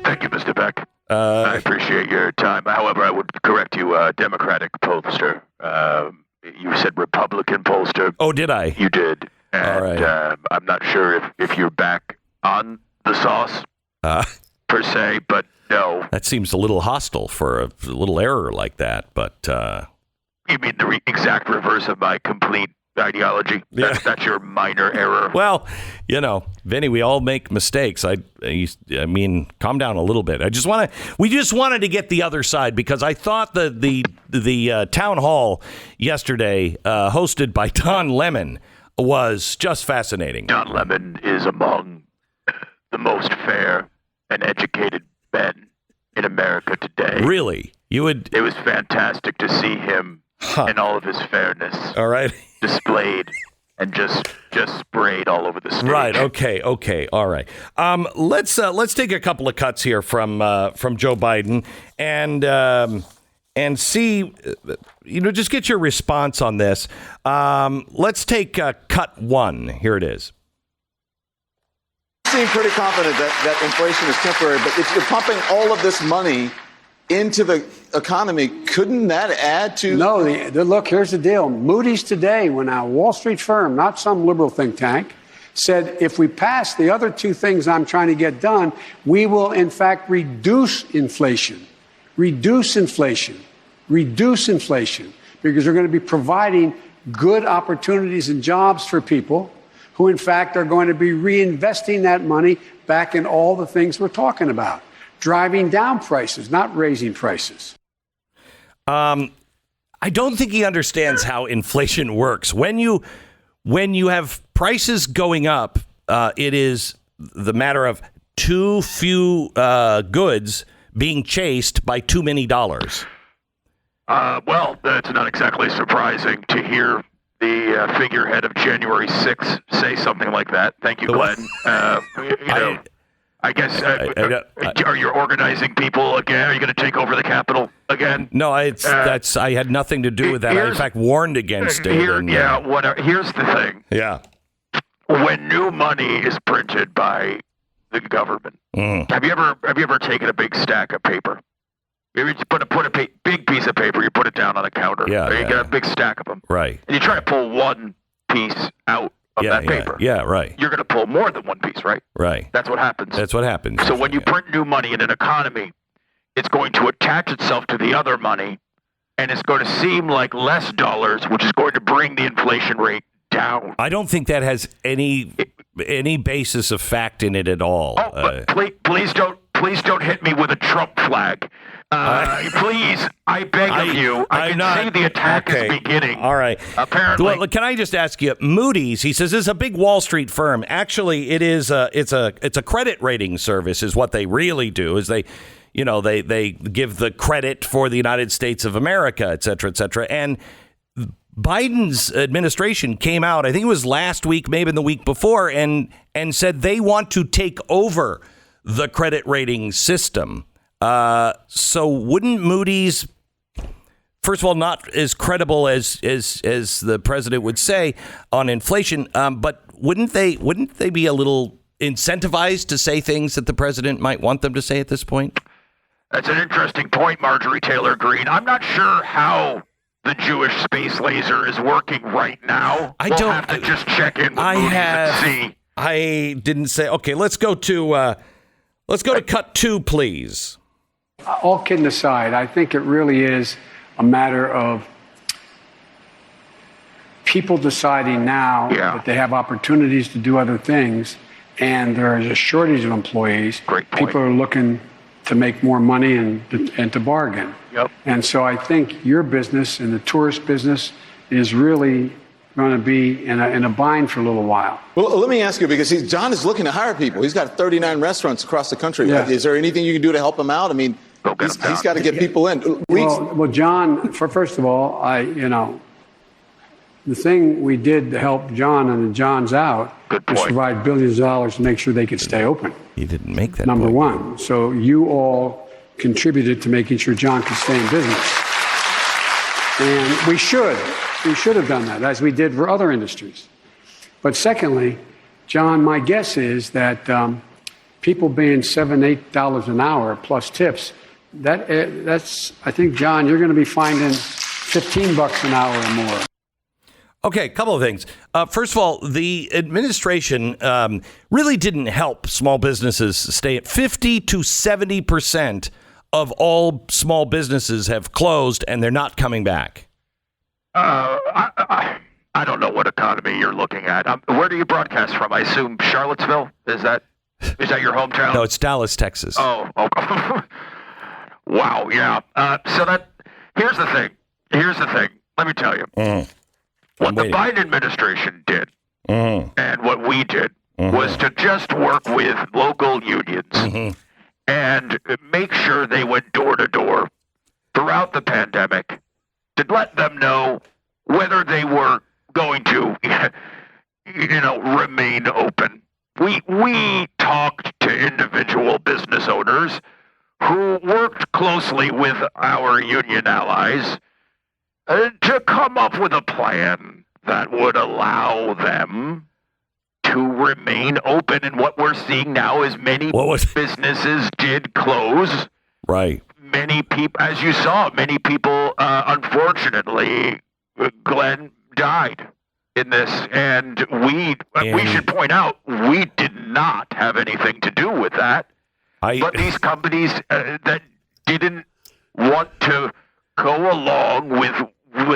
Thank you, Mr. Beck. I appreciate your time. However, I would correct you, Democratic pollster. You said Republican pollster. Oh, did I? You did. And, all right. I'm not sure if you're back on the sauce. Per se, but no. That seems a little hostile for a little error like that, but... You mean the exact reverse of my complete ideology? Yeah. That's your minor error. Well, Vinny, we all make mistakes. I mean, calm down a little bit. We just wanted to get the other side, because I thought the town hall yesterday, hosted by Don Lemon, was just fascinating. Don Lemon is among the most fair and educated men in America today. Really? It was fantastic to see him in all of his fairness. All right. Displayed and just sprayed all over the stage. Right. Okay. All right. Let's take a couple of cuts here from Joe Biden and see, just get your response on this. Let's take cut one. Here it is. Seem pretty confident that inflation is temporary, but if you're pumping all of this money into the economy, couldn't that add to... No, look, here's the deal. Moody's today, when a Wall Street firm, not some liberal think tank, said if we pass the other two things I'm trying to get done, we will in fact reduce inflation, because we're going to be providing good opportunities and jobs for people who, in fact, are going to be reinvesting that money back in all the things we're talking about, driving down prices, not raising prices. I don't think he understands how inflation works. When you have prices going up, it is the matter of too few goods being chased by too many dollars. Well, that's not exactly surprising to hear the figurehead of January 6th say something like that. Thank you, Glenn. I guess, are you organizing people again? Are you going to take over the Capitol again? No, I had nothing to do with that. I, in fact, warned against it. Here's the thing. Yeah. When new money is printed by the government, have you ever taken a big stack of paper? You put a big piece of paper, you put it down on the counter. Yeah, you get a big stack of them. Right. And you try to pull one piece out of that paper. Yeah, right. You're going to pull more than one piece, right? Right. That's what happens. So when you print new money in an economy, it's going to attach itself to the other money, and it's going to seem like less dollars, which is going to bring the inflation rate down. I don't think that has any basis of fact in it at all. But please don't hit me with a Trump flag. Please, I beg of you. I can see the attack is beginning. All right. Apparently. Well, can I just ask you, Moody's, he says, is a big Wall Street firm. Actually, it's a credit rating service is what they really do, is they give the credit for the United States of America, et cetera, et cetera. And Biden's administration came out, I think it was last week, maybe the week before, and said they want to take over the credit rating system. So wouldn't Moody's, first of all, not as credible as the president would say on inflation, but wouldn't they be a little incentivized to say things that the president might want them to say at this point? That's an interesting point, Marjorie Taylor Greene. I'm not sure how the Jewish space laser is working right now. We'll have to just check in with Moody's and see. I didn't say. Okay, let's go to cut two, please. All kidding aside, I think it really is a matter of people deciding now that they have opportunities to do other things and there is a shortage of employees, Great point. people are looking to make more money and to bargain. Yep. And so I think your business and the tourist business is really going to be in a bind for a little while. Well, let me ask you, because John is looking to hire people. He's got 39 restaurants across the country. Yeah. Is there anything you can do to help him out? I mean, he's got to get people in. Well, John, first of all, the thing we did to help John and the John's out was provide billions of dollars to make sure they could stay open. You didn't make that Number point. one. So you all contributed to making sure John could stay in business. And we should have done that, as we did for other industries. But secondly, John, my guess is that people being $7, $8 an hour plus tips, that's, I think, John, you're going to be finding $15 an hour or more. Okay, a couple of things. First of all, the administration really didn't help small businesses stay at 50 to 70% of all small businesses have closed and they're not coming back. I don't know what economy you're looking at. Where do you broadcast from? I assume Charlottesville? Is that your hometown? No, it's Dallas, Texas. Oh. Wow, yeah. Here's the thing. Let me tell you. What the Biden administration did and what we did was to just work with local unions and make sure they went door to door throughout the pandemic to let them know whether they were going to, remain open. We talked to individual business owners who worked closely with our union allies to come up with a plan that would allow them to remain open. And what we're seeing now is many businesses did close. Right. Many people, as you saw, unfortunately, Glenn, died in this. And we should point out, we did not have anything to do with that. But these companies that didn't want to go along with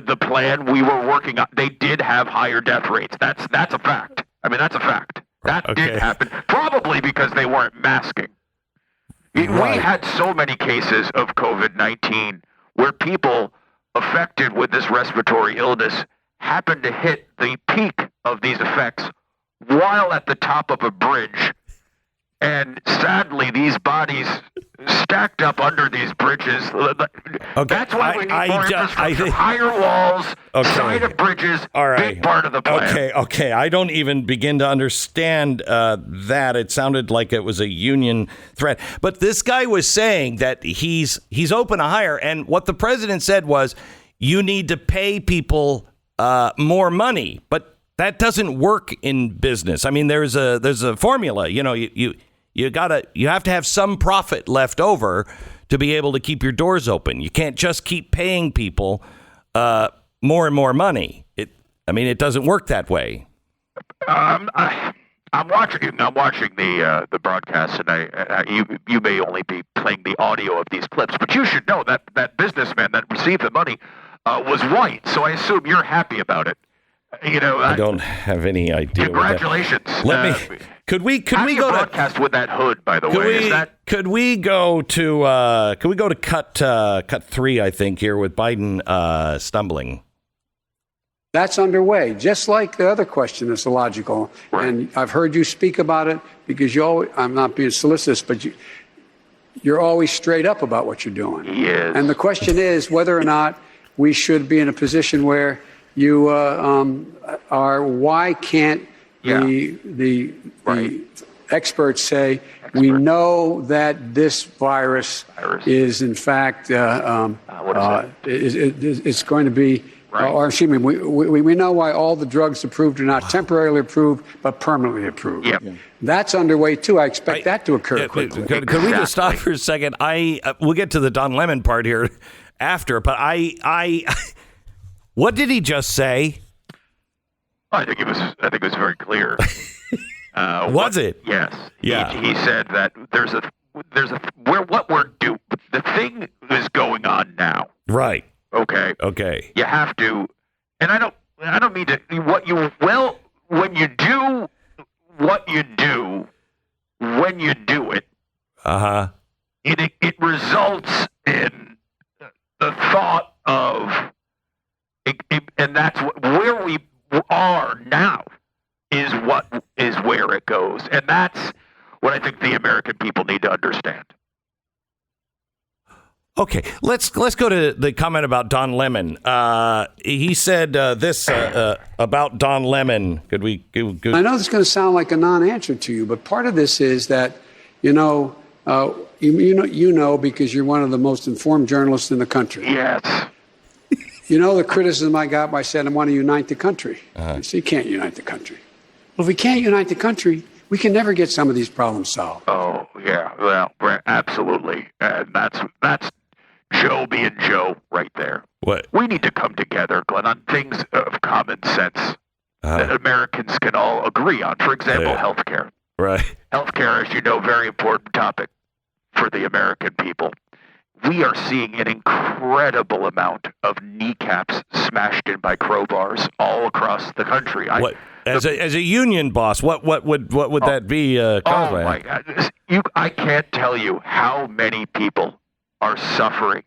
the plan we were working on, they did have higher death rates. That's a fact. I mean, that's a fact. That did happen, probably because they weren't masking. We had so many cases of COVID-19 where people affected with this respiratory illness happened to hit the peak of these effects while at the top of a bridge. And sadly, these bodies stacked up under these bridges. That's why we need more infrastructure. Higher walls, side of bridges, big part of the plan. Okay. I don't even begin to understand that. It sounded like it was a union threat. But this guy was saying that he's open to hire. And what the president said was, you need to pay people more money. But that doesn't work in business. I mean, there's a formula. You have to have some profit left over to be able to keep your doors open. You can't just keep paying people more and more money. It doesn't work that way. I'm watching the broadcast, and you may only be playing the audio of these clips, but you should know that businessman that received the money was white. So I assume you're happy about it. I don't have any idea. Congratulations. Could we go to broadcast with that hood? By the way, could we go to cut 3? I think here with Biden stumbling. That's underway, just like the other question that's illogical. Right. And I've heard you speak about it because I'm not being solicitous, but you're always straight up about what you're doing. Yes. And the question is whether or not we should be in a position where you are. Why can't the experts say we know that this virus is in fact it's going to be. Right. Or excuse me, we know why all the drugs approved are not temporarily approved, but permanently approved. Yep. That's underway, too. I expect that to occur quickly. Could we just stop for a second? We'll get to the Don Lemon part here after, but what did he just say? I think it was very clear. Was it? Yes. Yeah. He said that the thing is going on now. Right. Okay. You have to, and I don't mean to. When you do what you do, when you do it, it results in the thought of, and that's where we are now, is where it goes, and that's what I think the American people need to understand. Okay, let's go to the comment about Don Lemon. He said this about Don Lemon. Could we? I know this is going to sound like a non-answer to you, but part of this is that you know because you're one of the most informed journalists in the country. Yes. You know the criticism I got by saying I want to unite the country. So you can't unite the country. Well, if we can't unite the country, we can never get some of these problems solved. Oh yeah, well, absolutely, and that's Joe being Joe right there. What? We need to come together, Glenn, on things of common sense that Americans can all agree on. For example, healthcare. Right. Healthcare, as you know, very important topic for the American people. We are seeing an incredible amount of kneecaps smashed in by crowbars all across the country. As a union boss, what would that be caused by? Oh my God! I can't tell you how many people are suffering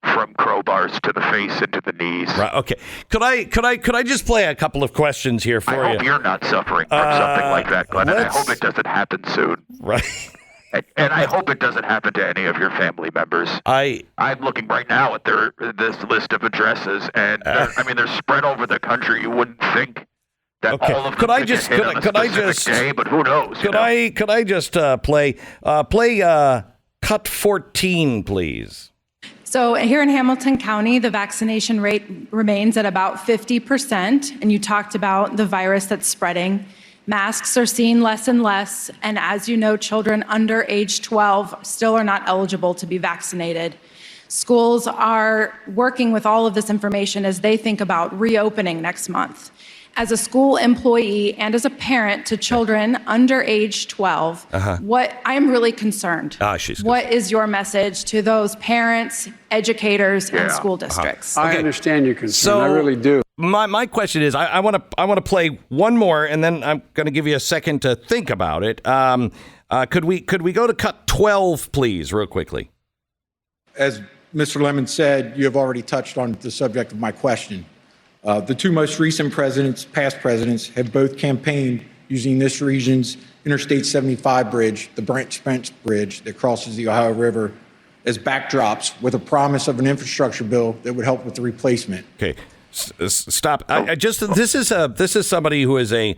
from crowbars to the face and to the knees. Right. Okay. Could I just play a couple of questions here for you? I hope you're not suffering from something like that, Glenn. And I hope it doesn't happen soon. Right. And I hope it doesn't happen to any of your family members. I'm looking right now at this list of addresses, and they're spread over the country. You wouldn't think that all of them could just hit on a specific day, but who knows? Could I just play cut 14, please? So here in Hamilton County, the vaccination rate remains at about 50%, and you talked about the virus that's spreading. Masks are seen less and less, and as you know, children under age 12 still are not eligible to be vaccinated. Schools are working with all of this information as they think about reopening next month. As a school employee and as a parent to children under age 12, I am really concerned. What is your message to those parents, educators, and school districts? I understand your concern. I really do. My question is, I want to play one more, and then I'm going to give you a second to think about it. Could we go to cut 12, please, real quickly? As Mr. Lemon said, you have already touched on the subject of my question. The two most recent past presidents, have both campaigned using this region's Interstate 75 bridge, the Brent Spence Bridge that crosses the Ohio River, as backdrops with a promise of an infrastructure bill that would help with the replacement. Okay, stop. This is somebody who is a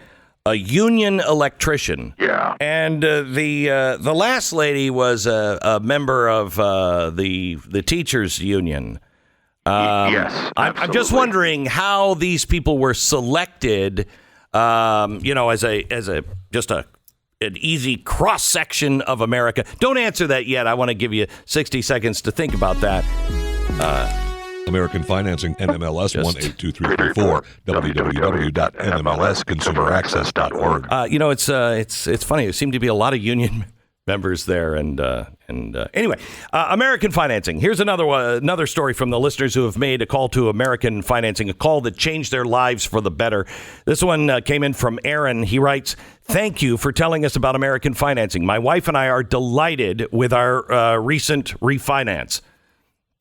union electrician. Yeah. And the last lady was a member of the teachers union. Yes, I'm just wondering how these people were selected, as an easy cross section of America. Don't answer that yet. I want to give you 60 seconds to think about that. American Financing, NMLS 182334, www.nmlsconsumeraccess.org. It's funny. There seem to be a lot of union members there, and anyway, American Financing. Here's another story from the listeners who have made a call to American Financing, a call that changed their lives for the better. This one came in from Aaron. He writes, "Thank you for telling us about American Financing. My wife and I are delighted with our recent refinance."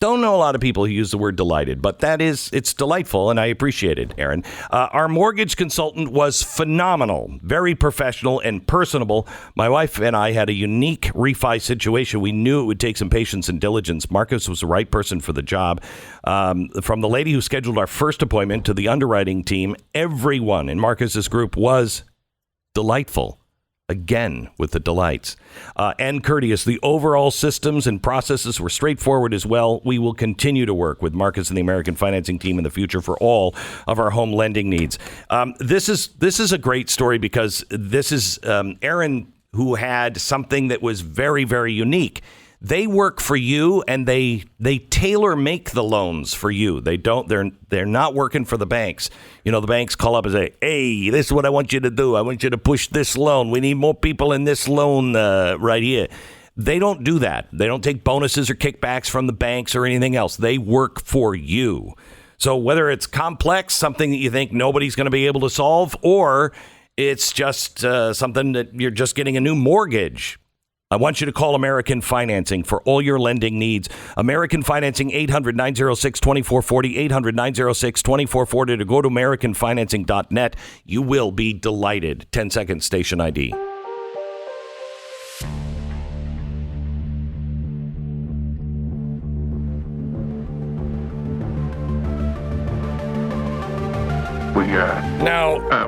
Don't know a lot of people who use the word delighted, but it's delightful, and I appreciate it, Aaron. Our mortgage consultant was phenomenal, very professional and personable. My wife and I had a unique refi situation. We knew it would take some patience and diligence. Marcus was the right person for the job. From the lady who scheduled our first appointment to the underwriting team, everyone in Marcus's group was delightful. Again, with the delights. And courteous. The overall systems and processes were straightforward as well. We will continue to work with Marcus and the American Financing team in the future for all of our home lending needs. This is a great story because this is Aaron, who had something that was very, very unique. They work for you, and they tailor make the loans for you. They're not working for the banks. You know, the banks call up and say, "Hey, this is what I want you to do. I want you to push this loan. We need more people in this loan right here." They don't do that. They don't take bonuses or kickbacks from the banks or anything else. They work for you. So whether it's complex, something that you think nobody's going to be able to solve, or It's just something that you're just getting a new mortgage. I want you to call American Financing for all your lending needs. American Financing, 800-906-2440, 800-906-2440, to go to AmericanFinancing.net. You will be delighted. 10-second station ID.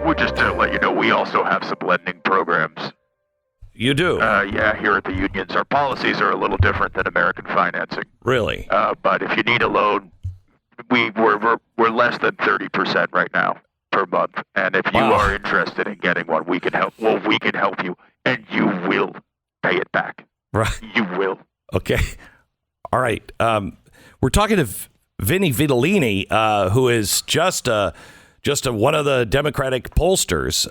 We'll just let you know, we also have some lending programs. You do? Here at the unions. Our policies are a little different than American Financing. Really? But if you need a loan, we're less than 30% right now per month. And if you are interested in getting one, we can help. Well, we can help you, and you will pay it back. Right. You will. Okay. All right. We're talking to Vinnie Vitellini, who is just one of the Democratic pollsters,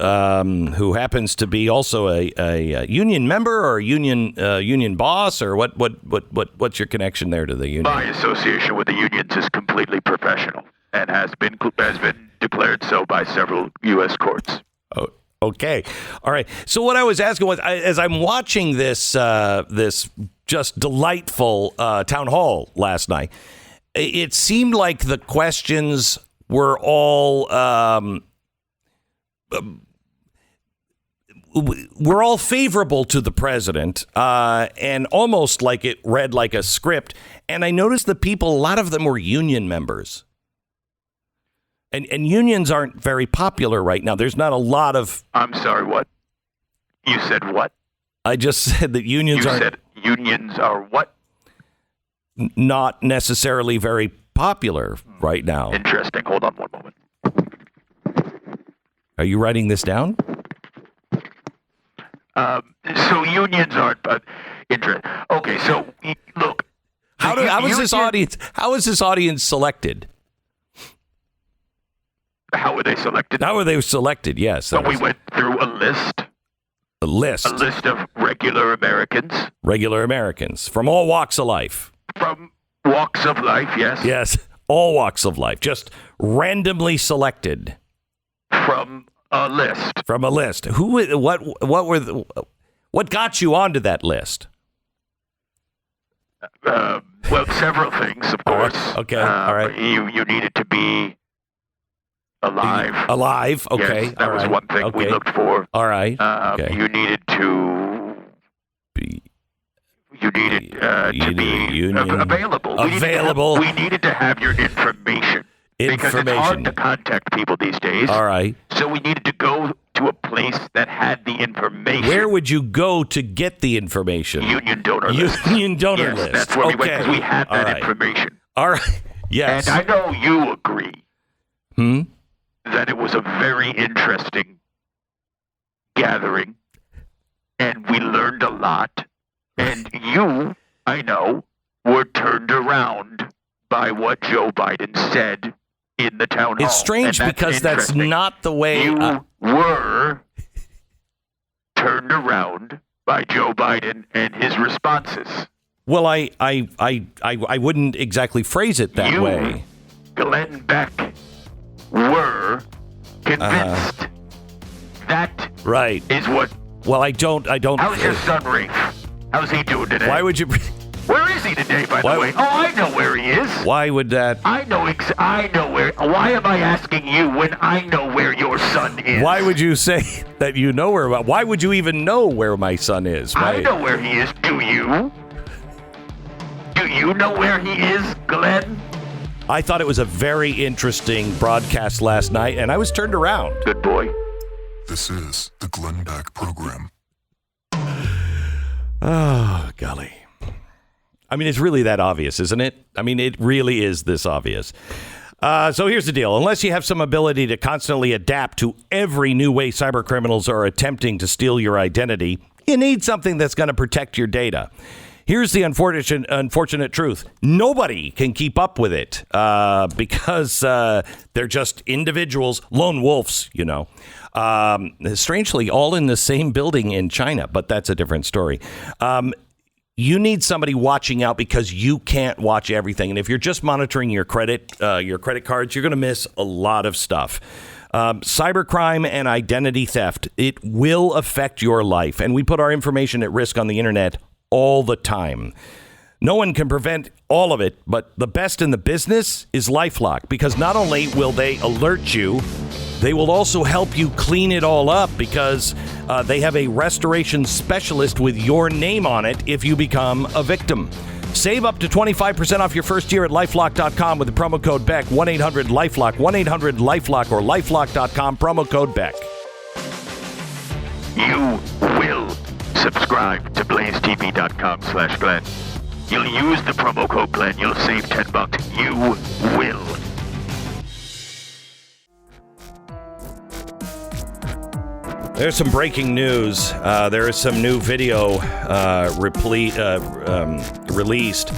who happens to be also a union member or a union boss, or what's your connection there to the union? My association with the unions is completely professional and has been declared so by several U.S. courts. Oh, okay. All right. So what I was asking was, as I'm watching this just delightful town hall last night, it seemed like the questions were all favorable to the president, and almost like it read like a script. And I noticed the people, a lot of them were union members. And unions aren't very popular right now. There's not a lot of... I'm sorry, what? You said what? I just said that unions aren't... You said unions are what? Not necessarily very popular right now. Interesting. Hold on one moment. Are you writing this down? So unions aren't interesting. Okay, so look. How is this audience selected? How were they selected? How were they selected? Yes. So we went through a list. A list of regular Americans. Regular Americans from all walks of life. From walks of life, yes. Yes, all walks of life, just randomly selected from a list. From a list. What got you onto that list? Well, several things, of course. All right. Okay. All right. You needed to be alive. Alive. Okay. Yes, that was one thing we looked for. All right. Okay. You needed to be. You needed to be available. Available. We needed to have your information. Because it's hard to contact people these days. All right. So we needed to go to a place that had the information. Where would you go to get the information? Union donor list. Union donor list. That's where we went, because we had that information. All right. Yes. And I know you agree that it was a very interesting gathering, and we learned a lot. And you, I know, were turned around by what Joe Biden said in the town hall. It's strange because that's not the way you were turned around by Joe Biden and his responses. Well, I wouldn't exactly phrase it that way. Glenn Beck were convinced that is what. Well, I don't. How's your son, Rafe? How's he doing today? Why would you? Where is he today, by the way? Oh, I know where he is. Why would that? I know where. Why am I asking you when I know where your son is? Why would you say that you know where? Why would you even know where my son is? I know where he is. Do you? Do you know where he is, Glenn? I thought it was a very interesting broadcast last night, and I was turned around. Good boy. This is the Glenn Beck Program. Oh, golly. I mean, it's really that obvious, isn't it? I mean, it really is this obvious. So here's the deal. Unless you have some ability to constantly adapt to every new way cyber criminals are attempting to steal your identity, you need something that's going to protect your data. Here's the unfortunate truth. Nobody can keep up with it because they're just individuals, lone wolves, you know. Strangely, all in the same building in China, but that's a different story. You need somebody watching out because you can't watch everything. And if you're just monitoring your credit cards, you're going to miss a lot of stuff. Cybercrime and identity theft, it will affect your life. And we put our information at risk on the internet all the time. No one can prevent all of it, but the best in the business is LifeLock, because not only will they alert you, they will also help you clean it all up, because they have a restoration specialist with your name on it if you become a victim. Save up to 25% off your first year at LifeLock.com with the promo code BECK, 1-800-LifeLock, 1-800-LifeLock, or LifeLock.com, promo code BECK. You will subscribe to BlazeTV.com/Glenn. You'll use the promo code Glenn. You'll save $10. You will. There's some breaking news. There is some new video released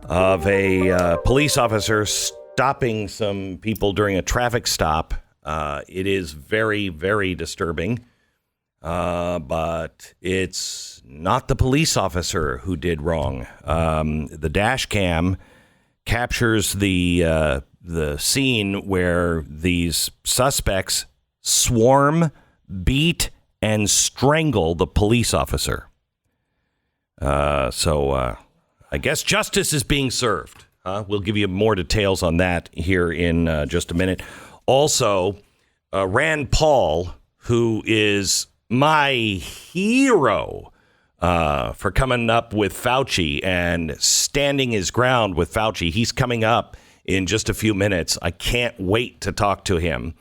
of a police officer stopping some people during a traffic stop. It is very, very disturbing. But it's not the police officer who did wrong. The dash cam captures the scene where these suspects swarm, beat, and strangle the police officer. So I guess justice is being served. We'll give you more details on that here in just a minute. Also, Rand Paul, who is my hero for coming up with Fauci and standing his ground with Fauci. He's coming up in just a few minutes. I can't wait to talk to him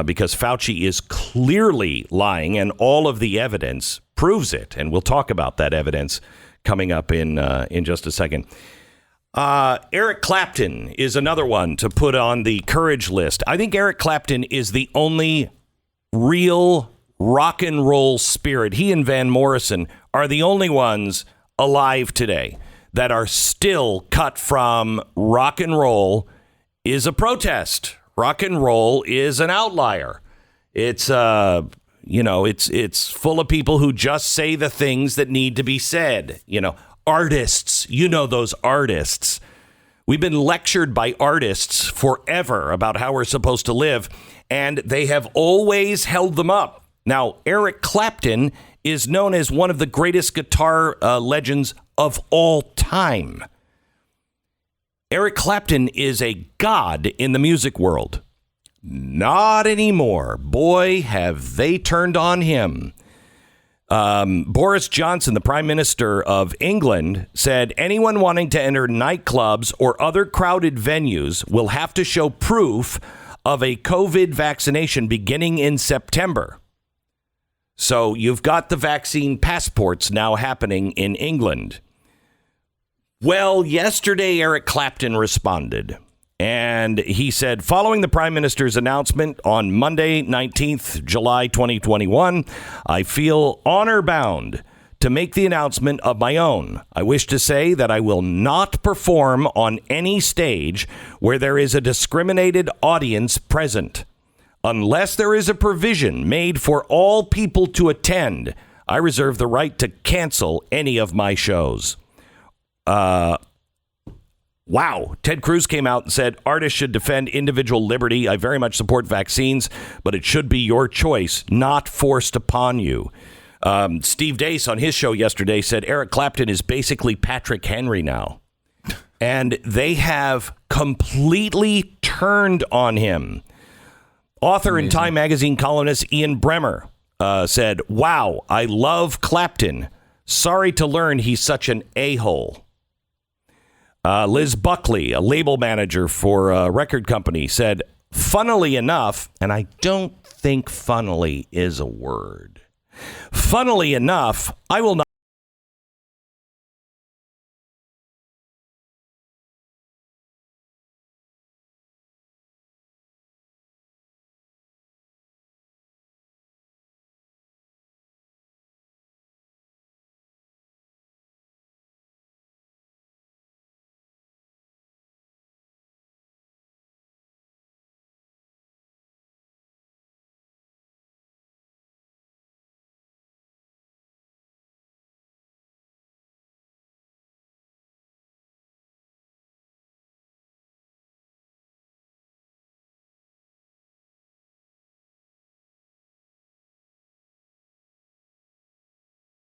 because Fauci is clearly lying, and all of the evidence proves it. And we'll talk about that evidence coming up in just a second. Eric Clapton is another one to put on the courage list. I think Eric Clapton is the only real rock and roll spirit. He and Van Morrison are the only ones alive today that are still cut from rock and roll is a protest. Rock and roll is an outlier. It's it's full of people who just say the things that need to be said. Artists, those artists. We've been lectured by artists forever about how we're supposed to live, and they have always held them up. Now, Eric Clapton is known as one of the greatest guitar legends of all time. Eric Clapton is a god in the music world. Not anymore. Boy, have they turned on him. Boris Johnson, the Prime Minister of England, said anyone wanting to enter nightclubs or other crowded venues will have to show proof of a COVID vaccination beginning in September. So you've got the vaccine passports now happening in England. Well, yesterday, Eric Clapton responded, and he said, following the Prime Minister's announcement on Monday, 19th July 2021, I feel honor-bound to make the announcement of my own. I wish to say that I will not perform on any stage where there is a discriminated audience present. Unless there is a provision made for all people to attend, I reserve the right to cancel any of my shows. Wow. Ted Cruz came out and said artists should defend individual liberty. I very much support vaccines, but it should be your choice, not forced upon you. Steve Dace on his show yesterday said Eric Clapton is basically Patrick Henry now. And they have completely turned on him. Author and Time magazine columnist Ian Bremmer said, wow, I love Clapton. Sorry to learn he's such an a-hole. Liz Buckley, a label manager for a record company, said, funnily enough, and I don't think funnily is a word. Funnily enough, I will not